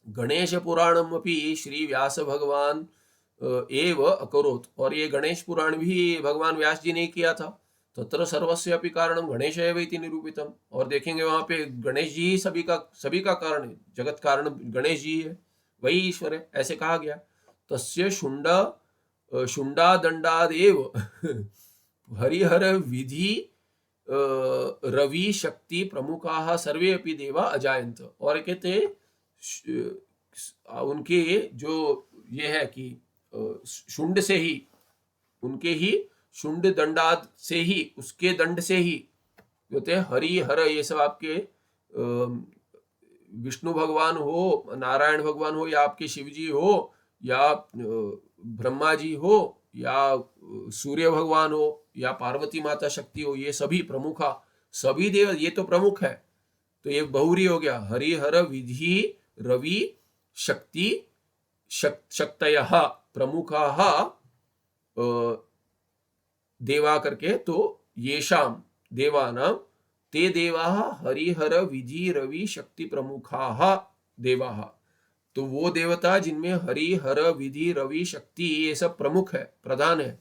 गणेश पुराणम अपि श्री व्यास भगवान एव अकरोत्। और ये गणेश पुराण भी भगवान व्यास जी ने किया था। तत्र सर्वस्य अपि कारणम गणेश एव इति निरूपितम। और देखेंगे वहां पे गणेश जी ही सभी का कारण है, जगत कारण गणेश जी है, वही ईश्वर है, ऐसे कहा गया। तस्य शुंडा दंडादेव हरिहर विधि रवि शक्ति प्रमुखाः सर्वे अपि देवा अजायन्त। और कहते उनके जो ये है कि शुंड से ही, उनके ही शुंड दंडाद से ही, उसके दंड से ही होते हैं हरि हर। ये सब आपके विष्णु भगवान हो, नारायण भगवान हो, या आपके शिव जी हो, या ब्रह्मा जी हो, या सूर्य भगवान हो, या पार्वती माता शक्ति हो, ये सभी प्रमुखा, सभी देव ये तो प्रमुख है। तो ये बहुरी हो गया, हरिहर विधि रवि शक्ति शक्तयः प्रमुखाः देवा करके, तो येषाम देवानां ते देवाः हरिहर विधि रवि शक्ति प्रमुखाः देवाः। तो वो देवता जिनमें हरि हर विधि रवि शक्ति ये सब प्रमुख है, प्रधान है।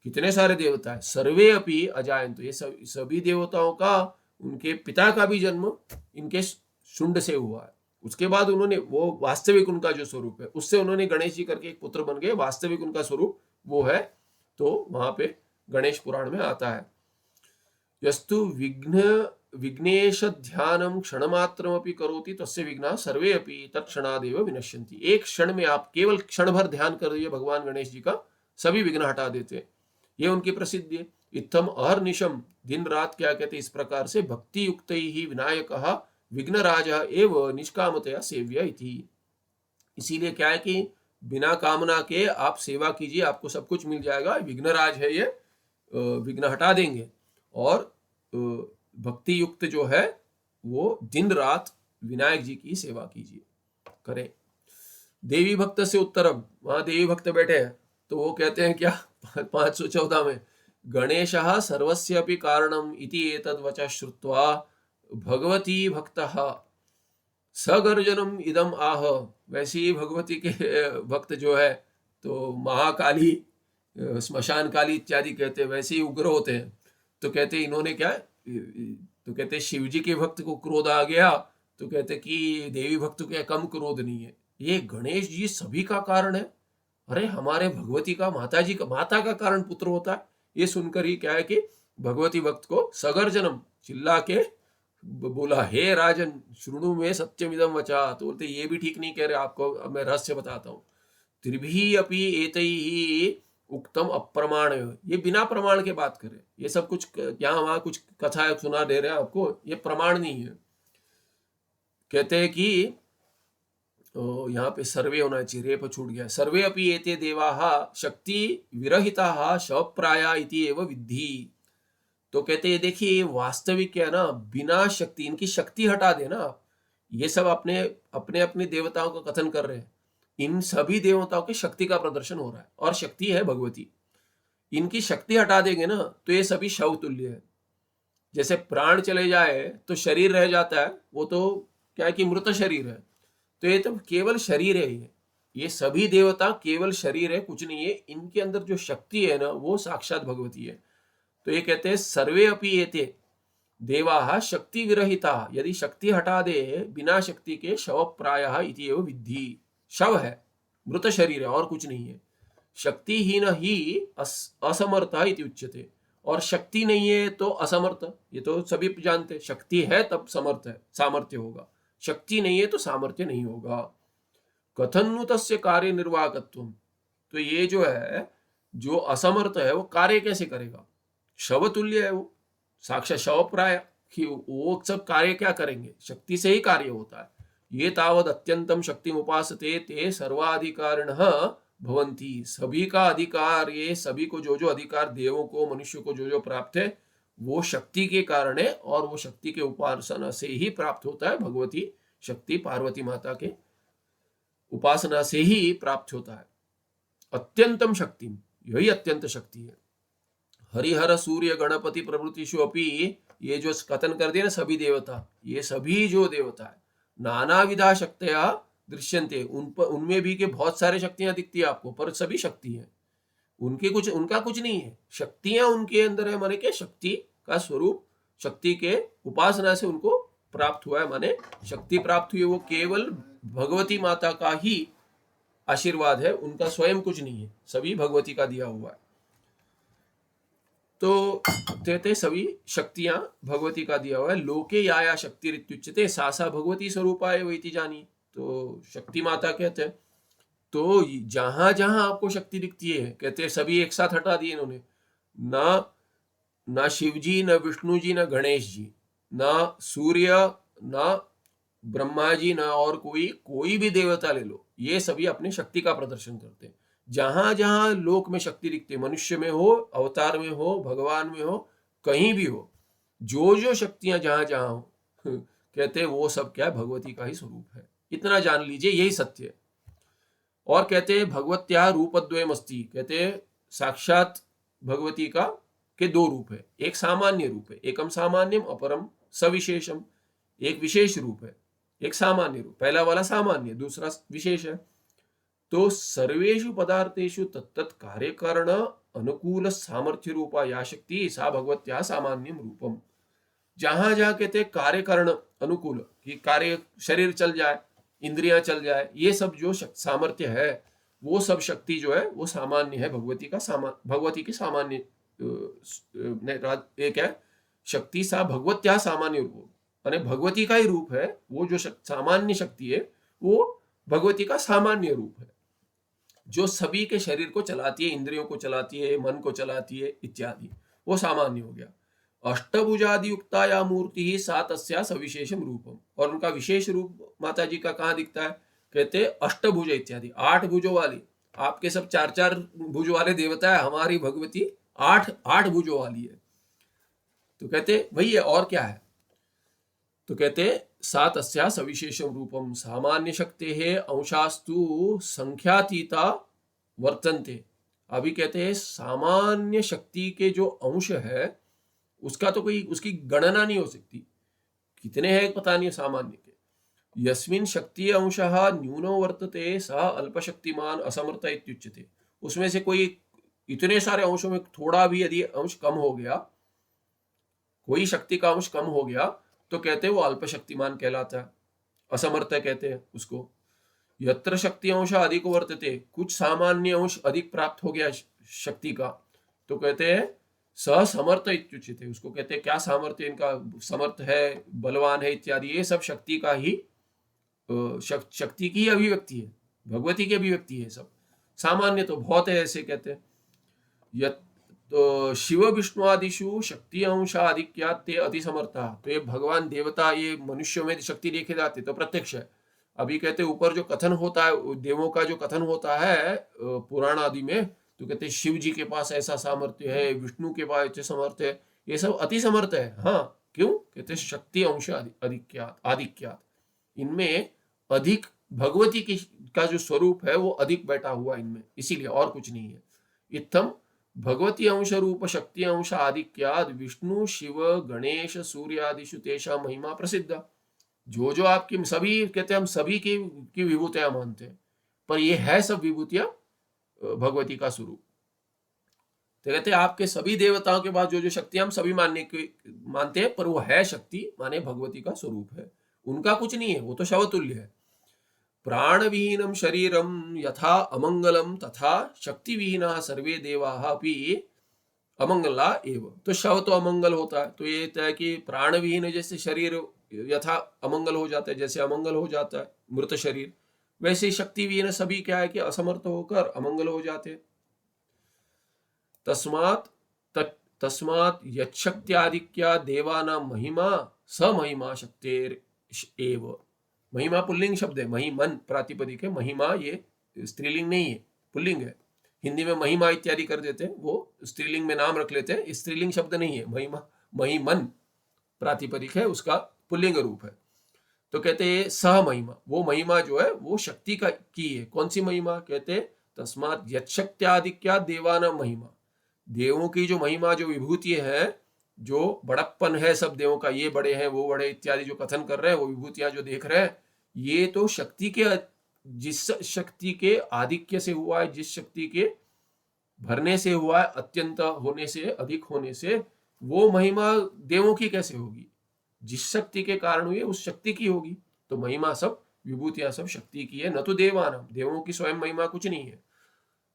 कितने सारे देवता है, सर्वे अपि अजायंत, ये सभी देवताओं का, उनके पिता का भी जन्म इनके शुंड से हुआ है। उसके बाद उन्होंने वो वास्तविक उनका जो स्वरूप है उससे उन्होंने गणेश जी करके एक पुत्र बन गए, वास्तविक उनका स्वरूप वो है। तो वहां पे गणेश पुराण में आता है, यस्तु विघ्नेश ध्यानम क्षणमात्रमपि करोति तस्य विघ्ना सर्वे अपि तत्क्षणादेव विनश्यन्ति। एक क्षण में आप केवल क्षण भर ध्यान कर दिए भगवान गणेश जी का, सभी विघ्न हटा देते हैं। ये उनकी प्रसिद्धि है। इत्थम अहर्निशम, दिन रात क्या कहते, इस प्रकार से भक्ति युक्त ही विनायक विघ्नराज एव निष्कामतया सेव्य इति। इसीलिए क्या है कि बिना कामना के आप सेवा कीजिए, आपको सब कुछ मिल जाएगा। विघ्नराज है ये, विघ्न हटा देंगे। और भक्ति युक्त जो है वो दिन रात विनायक जी की सेवा कीजिए, करें। देवी भक्त से उत्तरम, वहां देवी भक्त बैठे हैं, तो वो कहते हैं क्या 514 में, गणेशः सर्वस्यापि कारणम इति एतद् वचः श्रुत्वा भगवती भक्तः सगर्जनम इदम आह। वैसे ही भगवती के भक्त जो है तो महाकाली, स्मशान काली इत्यादि कहते हैं, वैसे ही उग्र होते हैं। तो कहते इन्होंने क्या, तो कहते शिव जी के भक्त को क्रोध आ गया, तो कहते कि देवी भक्त को कम क्रोध नहीं है। ये गणेश जी सभी का कारण है। अरे हमारे भगवती का, माता जी का, माता का कारण पुत्र होता है। ये सुनकर ही क्या है कि भगवती भक्त को सगर्जनम, चिल्ला के बोला, हे राजन श्रृणु में सत्यमिदम वचा। तो बोलते ये भी ठीक नहीं कह रहे, आपको मैं रहस्य बताता हूँ। त्रिभी अपि एतैहि उक्तम अप्रमाण, ये बिना प्रमाण के बात करे, ये सब कुछ यहाँ वहां कुछ कथा सुना दे रहे हैं आपको, ये प्रमाण नहीं है। कहते हैं कि यहाँ पे सर्वे होना चाहिए, रेप छूट गया। सर्वे अपि एते देवाः शक्ति विरहिताः शवप्राया इति एव विद्धि। तो कहते हैं देखिए वास्तविक क्या है ना, बिना शक्ति, इनकी शक्ति हटा देना, ये सब अपने अपने अपने देवताओं का कथन कर रहे हैं। इन सभी देवताओं की शक्ति का प्रदर्शन हो रहा है, और शक्ति है भगवती। इनकी शक्ति हटा देंगे ना तो ये सभी शव तुल्य है। जैसे प्राण चले जाए तो शरीर रह जाता है, वो तो क्या है कि मृत शरीर है। तो ये तो केवल शरीर है, ये सभी देवता केवल शरीर है, कुछ नहीं है। इनके अंदर जो शक्ति है ना वो साक्षात भगवती है। तो ये कहते हैं सर्वे अपि एते देवाः शक्ति विरहिता, यदि शक्ति हटा दे बिना शक्ति के शव प्रायः इति एव विद्धि। शव है, मृत शरीर है, और कुछ नहीं है। शक्तिहीन ही असमर्थ इति उच्यते, और शक्ति नहीं है तो असमर्थ, ये तो सभी जानते हैं। शक्ति है तब समर्थ है, सामर्थ्य होगा, शक्ति नहीं है तो सामर्थ्य नहीं होगा। कथन्नु तस्य कार्य निर्वाहकत्वम, तो ये जो है, जो असमर्थ है वो कार्य कैसे करेगा? शव तुल्य है वो, साक्षात शव प्राय, कि वो सब कार्य क्या करेंगे? शक्ति से ही कार्य होता है। ये तावद अत्यंतम शक्ति उपासते ते सर्वाधिकारिणः भवंती, सभी का अधिकार, ये सभी को जो जो अधिकार देवों को, मनुष्य को जो जो प्राप्त है वो शक्ति के कारण है, और वो शक्ति के उपासना से ही प्राप्त होता है। भगवती शक्ति पार्वती माता के उपासना से ही प्राप्त होता है। अत्यंतम शक्ति, यही अत्यंत शक्ति है। हरिहर सूर्य गणपति प्रभृतिषु अपि, ये जो कथन कर दिया ना सभी देवता, ये सभी जो देवता है नाना विधा शक्तियां दृश्यन्ते, उनमें भी के बहुत सारे शक्तियां दिखती है आपको, पर सभी शक्ति है, उनका कुछ नहीं है। शक्तियां उनके अंदर है, माने के शक्ति का स्वरूप, शक्ति के उपासना से उनको प्राप्त हुआ है, माने शक्ति प्राप्त हुई, वो केवल भगवती माता का ही आशीर्वाद है, उनका स्वयं कुछ नहीं है, सभी भगवती का दिया हुआ है। तो कहते सभी शक्तियां भगवती का दिया हुआ है। लोके याया शक्ति रित्युच्यते सा सा भगवती स्वरूपाय वैति जानी, तो शक्ति माता कहते हैं। तो जहां जहां आपको शक्ति दिखती है, कहते हैं सभी एक साथ हटा दिए इन्होंने, ना शिव जी, न विष्णु जी, न गणेश जी, ना सूर्य, ना ब्रह्मा जी, ना और कोई भी देवता ले लो, ये सभी अपने शक्ति का प्रदर्शन करते हैं। जहां जहां लोक में शक्ति दिखती है, मनुष्य में हो, अवतार में हो, भगवान में हो, कहीं भी हो, जो जो शक्तियां जहां जहां हो, कहते वो सब क्या है, भगवती का ही स्वरूप है। इतना जान लीजिए, यही सत्य है। और कहते हैं भगवत्या रूपद्वयमस्ति, कहते हैं साक्षात भगवती का के दो रूप है, एक सामान्य रूप है, एकम सामान्यम अपरम सविशेषम, एक विशेष रूप है, एक सामान्य रूप, पहला वाला सामान्य, दूसरा विशेष है। तो सर्वेषु पदार्थेषु तत्तत् कार्य कारण अनुकूल सामर्थ्य रूपा या शक्ति सा भगवत्या सामान्यम रूपम। जहां जहां कहते हैं कार्य कारण अनुकूल, कि कार्य शरीर चल जाए, इंद्रियां चल जाए, ये सब जो सामर्थ्य है, वो सब शक्ति जो है वो सामान्य है भगवती का, भगवती की सामान्य एक है शक्ति सा भगवत्या सामान्य रूप, माने भगवती का ही रूप है वो जो सामान्य शक्ति है, वो भगवती का सामान्य रूप है, जो सभी के शरीर को चलाती है, इंद्रियों को चलाती है, मन को चलाती है इत्यादि, वो सामान्य हो गया। अष्टभुजादि युक्ता या मूर्ति ही सा तस्या सविशेषम रूपम, और उनका विशेष रूप माता जी का कहाँ दिखता है, कहते अष्टभुज इत्यादि, 8 भुजों वाली। आपके सब 4-4 भुज वाले देवता है, हमारी भगवती 8 भुजों वाली है। तो कहते वही है, और क्या है, तो कहते सा तस्या सविशेषम रूपम सामान्य शक्ति है अंशास्तु संख्यातीता वर्तन्ते। अभी कहते हैं सामान्य शक्ति के जो अंश है उसका तो कोई उसकी गणना नहीं हो सकती, कितने हैं पता नहीं सामान्य के। यस्मिन शक्ति अंशः न्यूनो वर्तते सः अल्पशक्तिमान असमर्थ इत्युच्यते। उसमें से कोई इतने सारे अंशों में थोड़ा भी यदि अंश कम हो गया, कोई शक्ति का अंश कम हो गया, तो कहते हैं वो अल्पशक्तिमान कहलाता है, असमर्थ कहते हैं उसको। यत्र शक्ति अंश अधिक वर्तते, कुछ सामान्य अंश अधिक प्राप्त हो गया शक्ति का, तो कहते हैं समर्थ इत्युच्यते, उसको कहते हैं क्या सामर्थ्य इनका, समर्थ है, बलवान है इत्यादि, ये सब शक्ति का ही शक्ति की अभिव्यक्ति है, भगवती की अभिव्यक्ति है सब। सामान्य तो बहुत है ऐसे कहते हैं। तो शिव विष्णु आदिशु शक्ति अंशाधिक्या ते अति समर्था, तो ये भगवान देवता ये मनुष्यों में शक्ति देखे जाते तो प्रत्यक्ष है। अभी कहते ऊपर जो कथन होता है देवों का, जो कथन होता है पुराण आदि में, तो कहते शिव जी के पास ऐसा सामर्थ्य है, विष्णु के पास ऐसे सामर्थ्य है, ये सब अति समर्थ है। हाँ क्यों, कहते शक्ति अंश आधिक्यात, इनमें अधिक भगवती की का जो स्वरूप है वो अधिक बैठा हुआ इनमें, इसीलिए, और कुछ नहीं है। इत्थम भगवती अंश रूप शक्ति अंश आधिक्याद विष्णु शिव गणेश सूर्य आदिशु तेषा महिमा प्रसिद्ध। जो जो आपकी सभी कहते हैं हम सभी की विभूतियां मानते हैं, पर ये है सब विभूतियां भगवती का स्वरूप। तो कहते हैं आपके सभी देवताओं के बाद जो जो शक्ति हम सभी मानते हैं, पर वो है शक्ति माने भगवती का स्वरूप है, उनका कुछ नहीं है, वो तो शवतुल्य है। प्राण विहीनम शरीरम यथा अमंगलम तथा शक्ति विहीना सर्वे देवाः अपि अमंगला एव। तो शव तो अमंगल होता है, तो ये है कि प्राण विहीन जैसे शरीर यथा अमंगल हो जाता है, जैसे अमंगल हो जाता है मृत शरीर, वैसे शक्ति विहीन सभी क्या है कि असमर्थ होकर अमंगल हो जाते हैं। तस्मात् यच्छक्त्यादिक्या देवानां महिमा स महिमा शक्तेर एव। महिमा पुल्लिंग शब्द है, महिमन प्रातिपदिक है, महिमा ये स्त्रीलिंग नहीं है, पुल्लिंग है। हिंदी में महिमा इत्यादि कर देते हैं, वो स्त्रीलिंग में नाम रख लेते हैं, स्त्रीलिंग शब्द नहीं है। महिमा महिमन प्रातिपदिक है, उसका पुल्लिंग रूप है। तो कहते हैं सह महिमा, वो महिमा जो है वो शक्ति का की है। कौन सी महिमा, कहते हैं तस्मात् यच्छक्त्यादिक्या देवानां महिमा, देवों की जो महिमा, जो विभूति है, जो बड़प्पन है सब देवों का, ये बड़े हैं वो बड़े इत्यादि जो कथन कर रहे हैं, वो विभूतियां जो देख रहे हैं, ये तो शक्ति के, जिस शक्ति के आधिक्य से हुआ है, जिस शक्ति के भरने से हुआ है, अत्यंत होने से, अधिक होने से, वो महिमा देवों की कैसे होगी, जिस शक्ति के कारण हुई है उस शक्ति की होगी। तो महिमा सब, विभूतियां सब शक्ति की है, न तो देवानां, देवों की स्वयं महिमा कुछ नहीं है।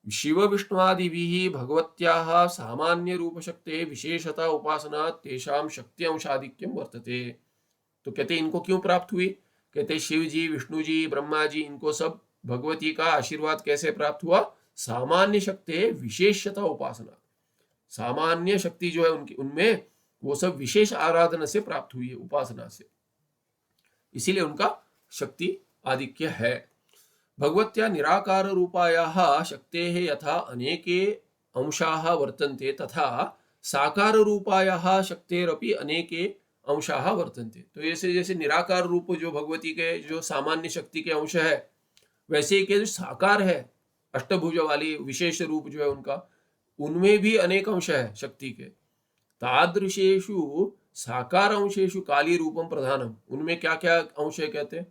शिव विष्णुआदिभिः भगवत्याः सामान्य रूप शक्ते विशेषता उपासना तेषां शक्ति अंशाधिक्यम वर्तते। तो कहते इनको क्यों प्राप्त हुई, कहते शिव जी, विष्णु जी, ब्रह्मा जी, इनको सब भगवती का आशीर्वाद कैसे प्राप्त हुआ, सामान्य शक्ति विशेषता उपासना, सामान्य शक्ति जो है उनकी, उनमें वो सब विशेष आराधना से प्राप्त हुई है, उपासना से, इसीलिए उनका शक्ति आधिक्य है। भगवत्या निराकार रूपायाः शक्तेः यथा अनेके अंशाः वर्तन्ते तथा साकार रूपायाः शक्तेरपि अनेके अंशाः वर्तन्ते। तो जैसे जैसे निराकार रूप जो भगवती के जो सामान्य शक्ति के अंश है, वैसे ही के जो साकार है अष्टभुज वाली विशेष रूप जो है उनका, उनमें भी अनेक अंश है शक्ति के। तादृशेषु साकार अंशेषु काली रूपम प्रधानम, उनमें क्या क्या अंश है कहते हैं,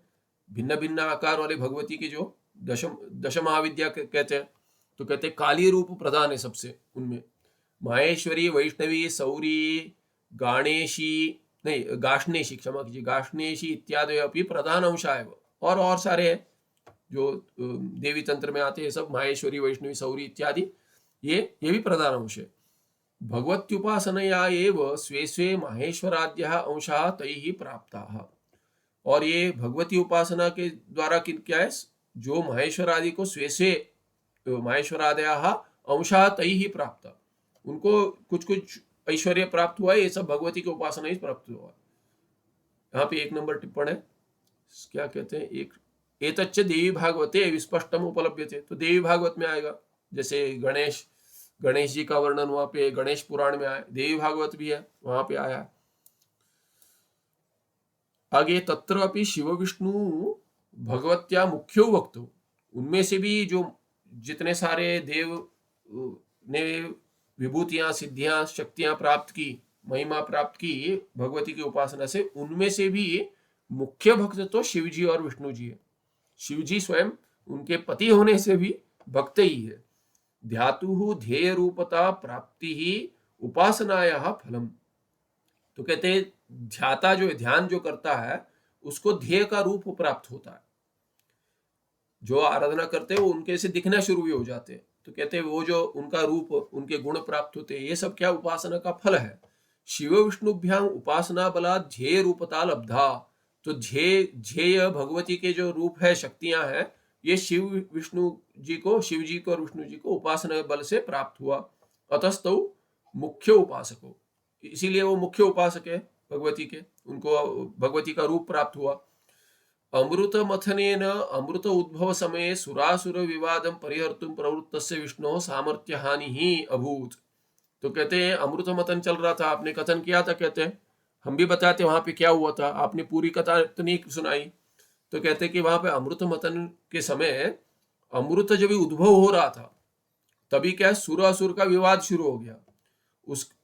भिन्न भिन्न आकार वाले भगवती के जो दश महाविद्या कहते हैं, तो कहते हैं काली रूप प्रधान है सबसे उनमें। माहेश्वरी, वैष्णवी, सौरी, गाणेशी, नहीं गाष्णेशी, क्षमा कीजिए, गाष्णेशी इत्यादि अपनी प्रधान अंश है। और सारे हैं जो देवी तंत्र में आते हैं सब, माहेश्वरी, वैष्णवी, सौरी इत्यादि, ये भी प्रधान अंश है। भगवत्युपासनया एव स्वे स्वे माहेश्वराद्यः अंशाः तैः प्राप्ताः। और ये भगवती उपासना के द्वारा क्या है, जो माहेश्वर आदि को स्वे स्वे माहेश्वरादयाः अंशाः तैः प्राप्त, उनको कुछ कुछ ऐश्वर्य प्राप्त हुआ है, ये सब भगवती की उपासना ही प्राप्त हुआ है। यहाँ पे 1 नंबर टिप्पण है, क्या कहते हैं, एक एतच्च देवी भागवते विस्पष्टम उपलभ्यते, तो देवी भागवत में आएगा। जैसे गणेश जी का वर्णन वहां पे गणेश पुराण में आया, देवी भागवत भी है वहां पे आया। आगे तत्र अपि शिव विष्णु भगवत्या मुख्यो वक्तो, उनमें से भी जो जितने सारे देव ने विभूतियां, सिद्धियां, शक्तियां प्राप्त की, महिमा प्राप्त की भगवती की उपासना से, उनमें से भी मुख्य भक्त तो शिव जी और विष्णु जी है। शिव जी स्वयं उनके पति होने से भी भक्त ही है। ध्यातु ध्येय रूपता प्राप्ति ही उपासनाया फलम, तो कहते हैं ध्याता जो ध्यान जो करता है उसको ध्येय का रूप प्राप्त होता है। जो आराधना करते हैं वो उनके से दिखना शुरू भी हो जाते हैं, तो कहते हैं वो जो उनका रूप, उनके गुण प्राप्त होते हैं, ये सब क्या उपासना का फल है। शिव विष्णुभ्याम उपासना बला ध्येय रूपता लब्धा, तो ध्येय भगवती के जो रूप है, शक्तियां हैं, ये शिव विष्णु जी को, शिव जी को और विष्णु जी को उपासना बल से प्राप्त हुआ। अतस्तौ मुख्य उपासको, इसीलिए वो मुख्य उपासक है भगवती के, उनको भगवती का रूप प्राप्त हुआ। अमृत मथनेन अमृत उद्भव समय सुरासुर विवादम परिहर्तुम प्रवृत्तस्य विष्णु सामर्थ्य हानि ही अभूत, तो कहते हैं अमृत मथन चल रहा था, आपने कथन किया था, कहते हैं हम भी बताते वहां पे क्या हुआ था, आपने पूरी कथा तो नहीं सुनाई। तो कहते कि वहां पे अमृत मथन के समय अमृत जब उद्भव हो रहा था, तभी क्या सुर असुर का विवाद शुरू हो गया।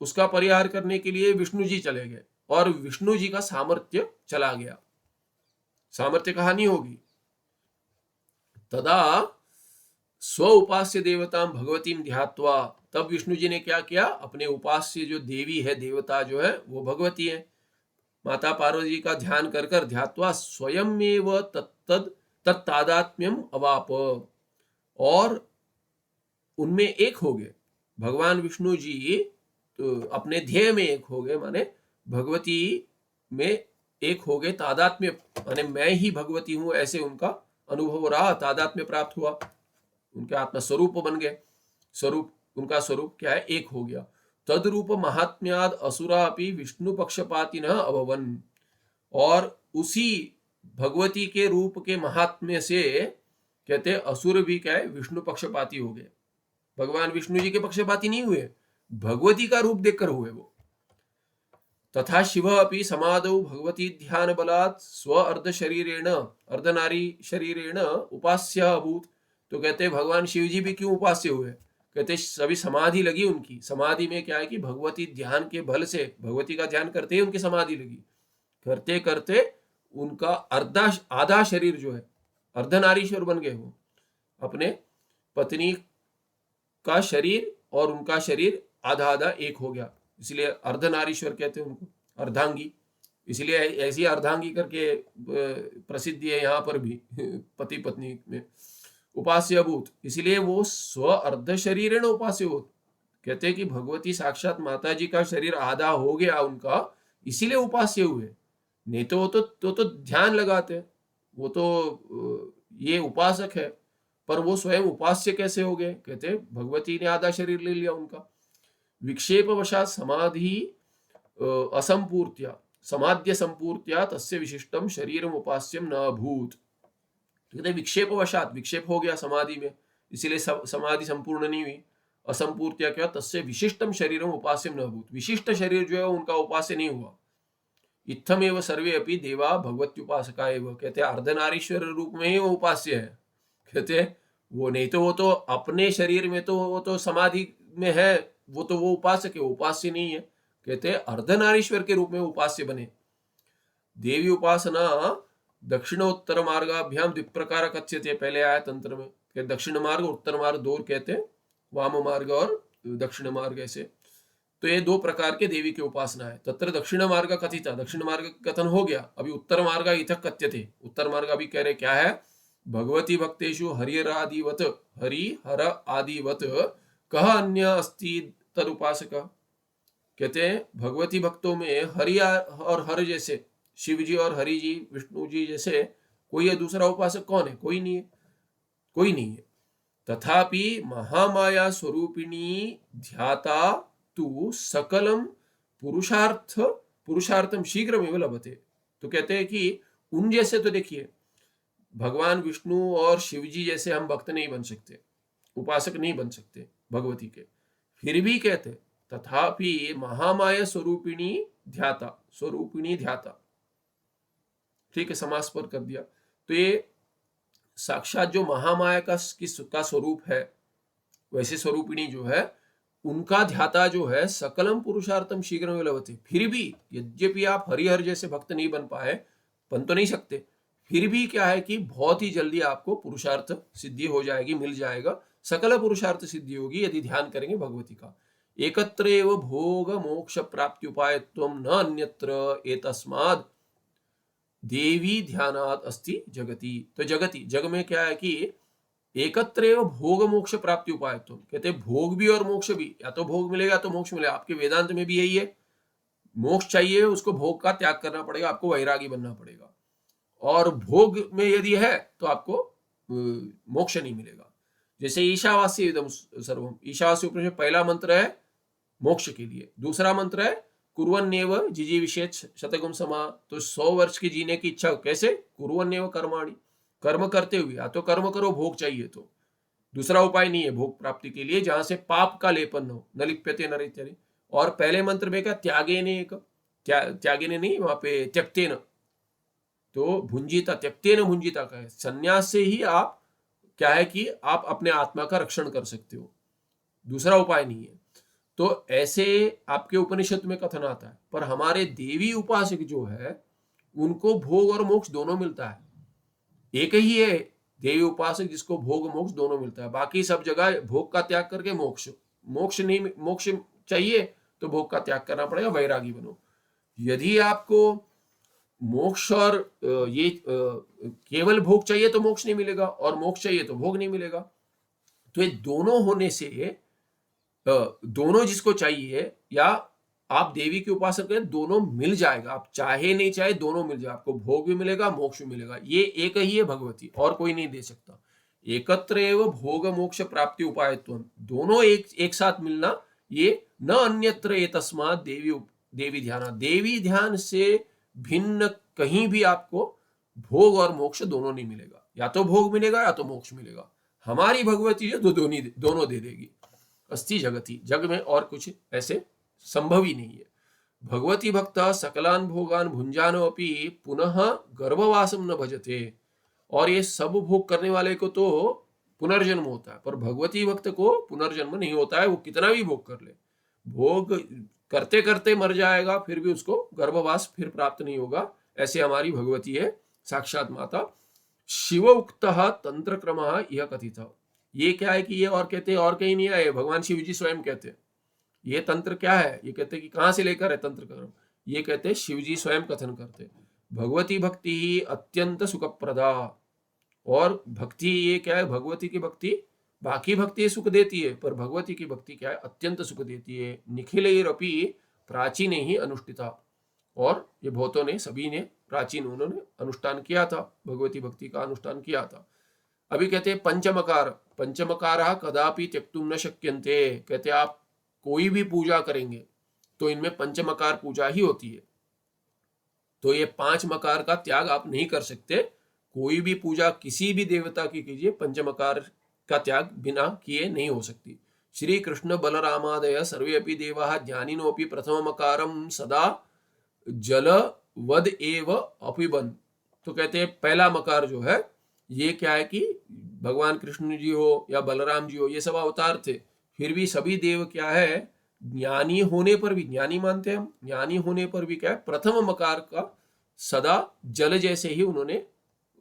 उसका परिहार करने के लिए विष्णु जी चले गए और विष्णु जी का सामर्थ्य चला गया, सामर्थ्य कहानी होगी। तदा स्व उपास्य देवता भगवतीम ध्यात्वा, तब विष्णु जी ने क्या किया, अपने उपास्य जो देवी है, देवता जो है वो भगवती है, माता पार्वती का ध्यान कर कर ध्यात्वा स्वयं एव तत्तादात्म्यम अवाप, और उनमें एक हो गए। भगवान विष्णु जी तो अपने ध्येय में एक हो गए, माने भगवती में एक हो गए, तादात्म्य माने मैं ही भगवती हूं ऐसे उनका अनुभव रहा, तादात्म्य प्राप्त हुआ, उनके आत्मा स्वरूप बन गए। स्वरूप, उनका स्वरूप क्या है, एक हो गया। तद्रूप महात्म्याद असुरा अपि विष्णु पक्षपाती न अभवन, और उसी भगवती के रूप के महात्म्य से कहते हैं असुर भी क्या है, विष्णु पक्षपाती हो गए। भगवान विष्णु जी के पक्षपाती नहीं हुए, भगवती का रूप देखकर हुए वो। तथा शिव अपि समादौ भगवती ध्यान बलात् स्व अर्ध शरीरेण, अर्धनारी शरीरेण उपास्य अभूत, तो कहते हैं भगवान शिव जी भी क्यों उपास्य हुए, कहते सभी समाधि लगी उनकी। समाधि में क्या है कि भगवती ध्यान के बल से, भगवती का ध्यान करते ही उनकी समाधि लगी, करते करते उनका आधा शरीर जो है अर्धनारीश्वर बन गए। वो अपने पत्नी का शरीर और उनका शरीर आधा आधा एक हो गया, इसलिए अर्धनारीश्वर कहते हैं उनको, अर्धांगी, इसलिए ऐसी अर्धांगी करके प्रसिद्धि है यहाँ पर भी पति पत्नी में। उपास्य अभूत, इसलिए वो स्व अर्ध शरीर उपास्य हो, कहते हैं कि भगवती साक्षात माता जी का शरीर आधा हो गया उनका, इसीलिए उपास्य हुए। नहीं तो वो तो ध्यान लगाते, वो तो ये उपासक है, पर वो स्वयं उपास्य कैसे हो गए, कहते भगवती ने आधा शरीर ले लिया उनका। विक्षेपवशात समाधि असंपूर्त्या समाध्य संपूर्त्या तस्य विशिष्टम शरीरम उपास्यम न अभूत, कहते विक्षेपवशात, विक्षेप हो गया समाधि में, इसीलिए समाधि संपूर्ण नहीं हुई। असंपूर्त्या क्या, तस्य विशिष्टम शरीरम उपास्यम न अभूत, विशिष्ट शरीर जो है उनका उपास्य नहीं हुआ। इत्थमेव सर्वे अपि देवा भगवत्युपासका एव। कहते अर्धनारीश्वर रूप में ही वो उपास्य है। कहते वो नहीं तो वो तो अपने शरीर में तो वो तो समाधि में है, वो तो वो उपासक है, उपास्य नहीं है। कहते अर्धनारीश्वर के रूप में उपास्य बने। देवी उपासना दक्षिणोत्तर मार्गाभ्याम द्विप्रकार कथ्यते, पहले आया तंत्र में कि दक्षिण मार्ग उत्तर मार्ग दो कहते हैं, वाम मार्ग और दक्षिण मार्ग ऐसे। तो ये दो प्रकार के देवी की उपासना है। तत्र दक्षिण मार्ग कथिता, दक्षिण मार्ग कथन हो गया। अभी उत्तर मार्ग इतः कथ्यते, उत्तर मार्ग अभी कह रहे क्या है, भगवती भक्तेषु हरिहरादिवत, हरि हर आदिवत कह अन्य अस्ति तदुपासक। कहते हैं भगवती भक्तों में हरि और हर जैसे, शिव जी और हरि जी, विष्णु जी जैसे कोई है दूसरा उपासक कौन है? कोई नहीं है, कोई नहीं है। तथापि महामाया स्वरूपिणी ध्याता तु सकलम पुरुषार्थम शीघ्रमेव लभते। तो कहते हैं कि उन जैसे तो देखिए भगवान विष्णु और शिव जी जैसे हम भक्त नहीं बन सकते, उपासक नहीं बन सकते भगवती के। फिर भी कहते तथापि महामाया स्वरूपिणी ध्याता, ठीक है, समास पर कर दिया। तो ये साक्षात जो महामाया का स्वरूप है, वैसे स्वरूपिणी जो है उनका ध्याता जो है सकलम पुरुषार्थम शीघ्र में लभते। फिर भी यद्यपि आप हरिहर जैसे भक्त नहीं बन पाए, बन तो नहीं सकते, फिर भी क्या है कि बहुत ही जल्दी आपको पुरुषार्थ सिद्धि हो जाएगी, मिल जाएगा, सकल पुरुषार्थ सिद्धि होगी यदि ध्यान करेंगे भगवती का। एकत्र एव भोग मोक्ष प्राप्ति उपायत्वम न अन्यत्र एतस्माद् देवी ध्यानात् अस्ति जगति। तो जगति, जग में क्या है कि एकत्र एव भोग मोक्ष प्राप्ति उपायत्वम, कहते भोग भी और मोक्ष भी, या तो भोग मिलेगा तो मोक्ष मिलेगा। आपके वेदांत में भी यही है, मोक्ष चाहिए उसको भोग का त्याग करना पड़ेगा, आपको वैरागी बनना पड़ेगा। और भोग में यदि है तो आपको मोक्ष नहीं मिलेगा। जैसे ईशावास्य इदम सर्वम, ईशावास्य उपनिषद पहला मंत्र है मोक्ष के लिए, दूसरा मंत्र है कुर्वन्नेव जिजीविषेत् शतगुण समा। तो 100 वर्ष की जीने की इच्छा कैसे? कुर्वन्नेव कर्माणि, कर्म करते हुए। या तो कर्म करो, भोग चाहिए तो दूसरा उपाय नहीं है भोग प्राप्ति के लिए जहां से पाप का लेपन हो, न लिप्यते न इत्यादि। और पहले मंत्र में क्या, त्यागेने एक, त्यागेने नहीं, वहां पे त्यक्तेन, तो भुंजिता, त्यक्तेन भुंजिता का है, संन्यास से ही आप क्या है कि आप अपने आत्मा का रक्षण कर सकते हो, दूसरा उपाय नहीं है। तो ऐसे आपके उपनिषद में कथन आता है। पर हमारे देवी उपासक जो है उनको भोग और मोक्ष दोनों मिलता है। एक ही है देवी उपासक जिसको भोग मोक्ष दोनों मिलता है। बाकी सब जगह भोग का त्याग करके मोक्ष, मोक्ष नहीं, मोक्ष चाहिए तो भोग का त्याग करना पड़ेगा, वैरागी बनो। यदि आपको मोक्ष और ये केवल भोग चाहिए तो मोक्ष नहीं मिलेगा, और मोक्ष चाहिए तो भोग नहीं मिलेगा। तो ये दोनों होने से दोनों जिसको चाहिए, या आप देवी के उपासक करें, दोनों मिल जाएगा। आप चाहे नहीं चाहे दोनों मिल जाएगा, आपको भोग भी मिलेगा, मोक्ष भी मिलेगा। ये एक ही है भगवती, और कोई नहीं दे सकता। एकत्र एव भोग मोक्ष प्राप्ति उपायत्व, दोनों एक साथ मिलना, ये न अन्यत्र एतस्मात् देवी ध्यान, देवी ध्यान से भिन्न कहीं भी आपको भोग और मोक्ष दोनों नहीं मिलेगा। या तो भोग मिलेगा या तो मोक्ष मिलेगा। हमारी भगवती जो दोनों दे देगी। अस्ति जगति, जग में और कुछ ऐसे संभव ही नहीं है। भगवती भक्त सकलान भोगान भुंजानो अपि पुनः गर्भवासम न भजते। और ये सब भोग करने वाले को तो पुनर्जन्म होता है, पर भगवती भक्त को पुनर्जन्म नहीं होता है। वो कितना भी भोग कर ले, भोग करते करते मर जाएगा, फिर भी उसको गर्भवास फिर प्राप्त नहीं होगा। ऐसे हमारी भगवती है साक्षात माता। शिव उक्त तंत्र क्रम यह कथित। ये क्या है कि ये और कहते हैं, और कहीं नहीं आए, भगवान शिव जी स्वयं कहते हैं। ये तंत्र क्या है, ये कहते हैं कि कहां से लेकर है तंत्र क्रम, ये कहते हैं शिव जी स्वयं कथन करते। भगवती भक्ति ही अत्यंत सुखप्रदा। और भक्ति ये क्या है, भगवती की भक्ति, बाकी भक्ति सुख देती है, पर भगवती की भक्ति क्या है, अत्यंत सुख देती है। निखिलैरपि प्राचीन ही अनुष्ठिता। और ये बहुतों ने, सभी ने प्राचीन उन्होंने अनुष्ठान किया था, भगवती भक्ति का अनुष्ठान किया था। अभी कहते हैं पंचमकार, पंचमकारा कदापि त्यक्तुम न शक्यन्ते। कहते आप कोई भी पूजा करेंगे तो इनमें पंचमकार पूजा ही होती है, तो ये 5 मकार का त्याग आप नहीं कर सकते। कोई भी पूजा किसी भी देवता की कीजिए, पंचमकार का त्याग बिना किए नहीं हो सकती। श्री कृष्ण बलरामादय सर्वे अपि देवाः ज्ञानिनोपि प्रथम मकारम सदा जल वद एव अपिबन। तो कहते हैं पहला मकार जो है ये क्या है कि भगवान कृष्ण जी हो या बलराम जी हो, ये सब अवतार थे, फिर भी सभी देव क्या है, ज्ञानी होने पर भी, ज्ञानी मानते हैं हम, ज्ञानी होने पर भी क्या है, प्रथम मकार का सदा जल जैसे ही उन्होंने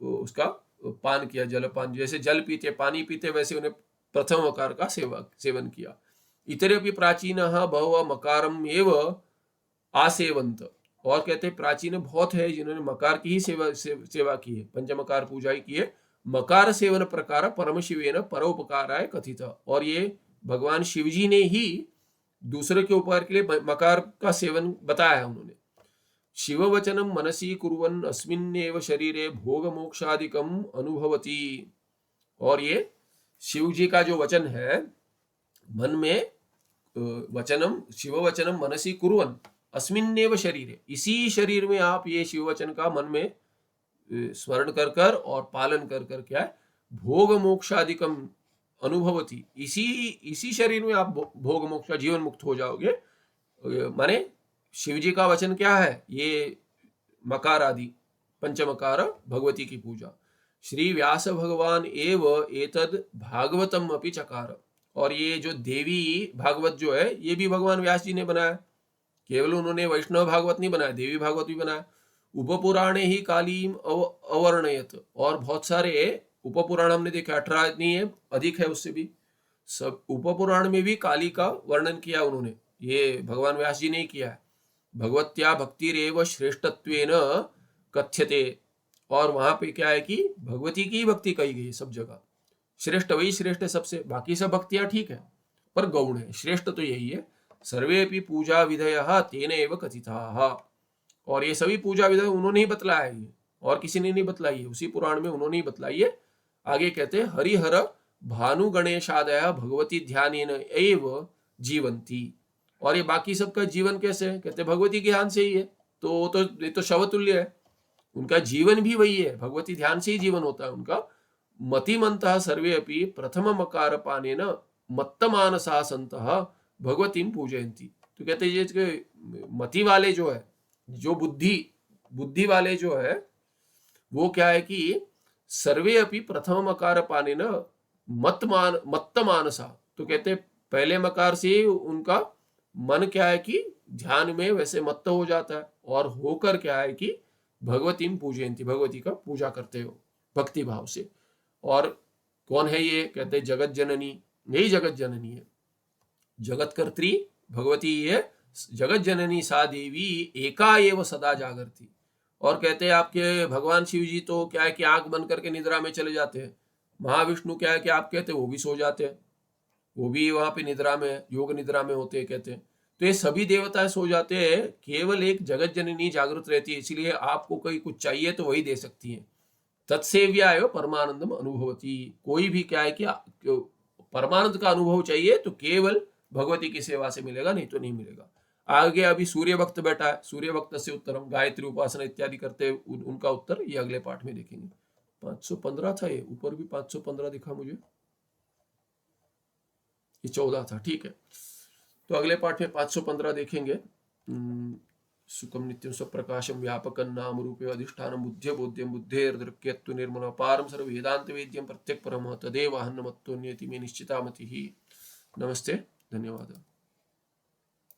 उसका पान किया, जलपान, जैसे जल पीते पानी पीते वैसे उन्हें प्रथम मकार का सेवन किया। इतरेपि प्राचीनः बहवः मकारम एव आसेवंत। और कहते हैं प्राचीन बहुत है जिन्होंने मकार की ही सेवा की है, पंचमकार पूजा ही की है। मकार सेवन प्रकार परम शिवेन परोपकाराय कथित। और ये भगवान शिव जी ने ही दूसरे के उपकार के लिए मकार का सेवन बताया है उन्होंने। शिव वचनम मनसी कुर्वन् अस्मिन्नेव शरीरे भोग मोक्षादिकम अनुभवती। और ये शिव जी का जो वचन है, मन में वचनम शिव वचनम मनसी कुर्वन् अस्मिन्नेव शरीरे, इसी शरीर में आप ये शिव वचन का मन में स्मरण कर कर और पालन कर कर क्या है, भोग मोक्षादिकम अनुभवती, इसी शरीर में आप भोग मोक्ष जीवन मुक्त हो जाओगे। माने शिव जी का वचन क्या है, ये मकार आदि पंचमकार भगवती की पूजा। श्री व्यास भगवान एव एतद भागवतम अपि चकार। और ये जो देवी भागवत जो है ये भी भगवान व्यास जी ने बनाया, केवल उन्होंने वैष्णव भागवत नहीं बनाया, देवी भागवत भी बनाया। उपपुराणे ही कालीम अवर्णयत। और बहुत सारे उपपुराण हमने देखा, 18 नहीं है, अधिक है उससे भी, सब उपपुराण में भी काली का वर्णन किया उन्होंने, ये भगवान व्यास जी ने किया है। भगवत्या भक्तिरेव श्रेष्ठत्वेन कथ्यते। और वहां पे क्या है कि भगवती की भक्ति कही गई सब जगह, श्रेष्ठ वही श्रेष्ठ है सबसे, बाकी सब भक्तियां ठीक है पर गौण है, श्रेष्ठ तो यही है। सर्वेपि पूजा विधयः तेन एव कथिताः। और ये सभी पूजा विधि उन्होंने ही बतलाया है, और किसी ने नहीं बतलाई है, उसी पुराण में उन्होंने ही बतलाई है। आगे कहते हैं हरिहर भानु गणेशादय भगवती ध्यानेन एव जीवंती। और ये बाकी सबका जीवन कैसे है, कहते भगवती के ध्यान से ही है। तो ये तो शवतुल्य है, उनका जीवन भी वही है, भगवती ध्यान से ही जीवन होता है उनका। मतिमंतः सर्वे अपि प्रथम मकार पानेन मत्तमानसा संतः भगवतीम पूजयंती। तो कहते हैं ये मति वाले जो है, जो बुद्धि वाले जो है, वो क्या है कि सर्वे अपि प्रथम मकार पानेन मत्तमानसा। तो कहते पहले मकार से उनका मन क्या है कि ध्यान में वैसे मत्त हो जाता है, और होकर क्या है कि भगवतीम पूजयंती, भगवती का पूजा करते हो भक्ति भाव से। और कौन है ये, कहते जगत जननी, यही जगत जननी है, जगत कर्त्री भगवती है, जगत जननी सा देवी एका एव सदा जागरती। और कहते हैं आपके भगवान शिव जी तो क्या है कि आंख बंद करके निद्रा में चले जाते हैं, महाविष्णु क्या है कि आप कहते हैं वो भी सो जाते हैं, वो भी वहां पे निद्रा में, योग निद्रा में होते हैं कहते हैं। तो ये सभी देवताएं सो जाते हैं, केवल एक जगत जननी जागृत रहती है, इसलिए आपको कोई कुछ चाहिए तो वही दे सकती है। तत्सेव्या एवं परमानंदम अनुभवती। कोई भी क्या है कि परमानंद का अनुभव चाहिए तो केवल भगवती की सेवा से मिलेगा, नहीं तो नहीं मिलेगा। आगे अभी सूर्य भक्त बैठा है, सूर्य भक्त से उत्तरम, गायत्री उपासना इत्यादि करते उनका उत्तर ये अगले पाठ में देखेंगे। 515 था, ये ऊपर भी 515 दिखा मुझे, ये 14 था, ठीक है। तो अगले पाठ में 515 देखेंगे। सुखम नित्यम स्वप्रकाशम व्यापकं नाम रूपे अधिष्ठानं बुद्ध्य बोध्यं बुद्धेर्दृक्यत्व निर्मल पारम सर्व वेदांत वेद्यं प्रत्यक् परम तदेव अहन्नमत्तोऽन्येति मे निश्चिता मतिः। नमस्ते, धन्यवाद।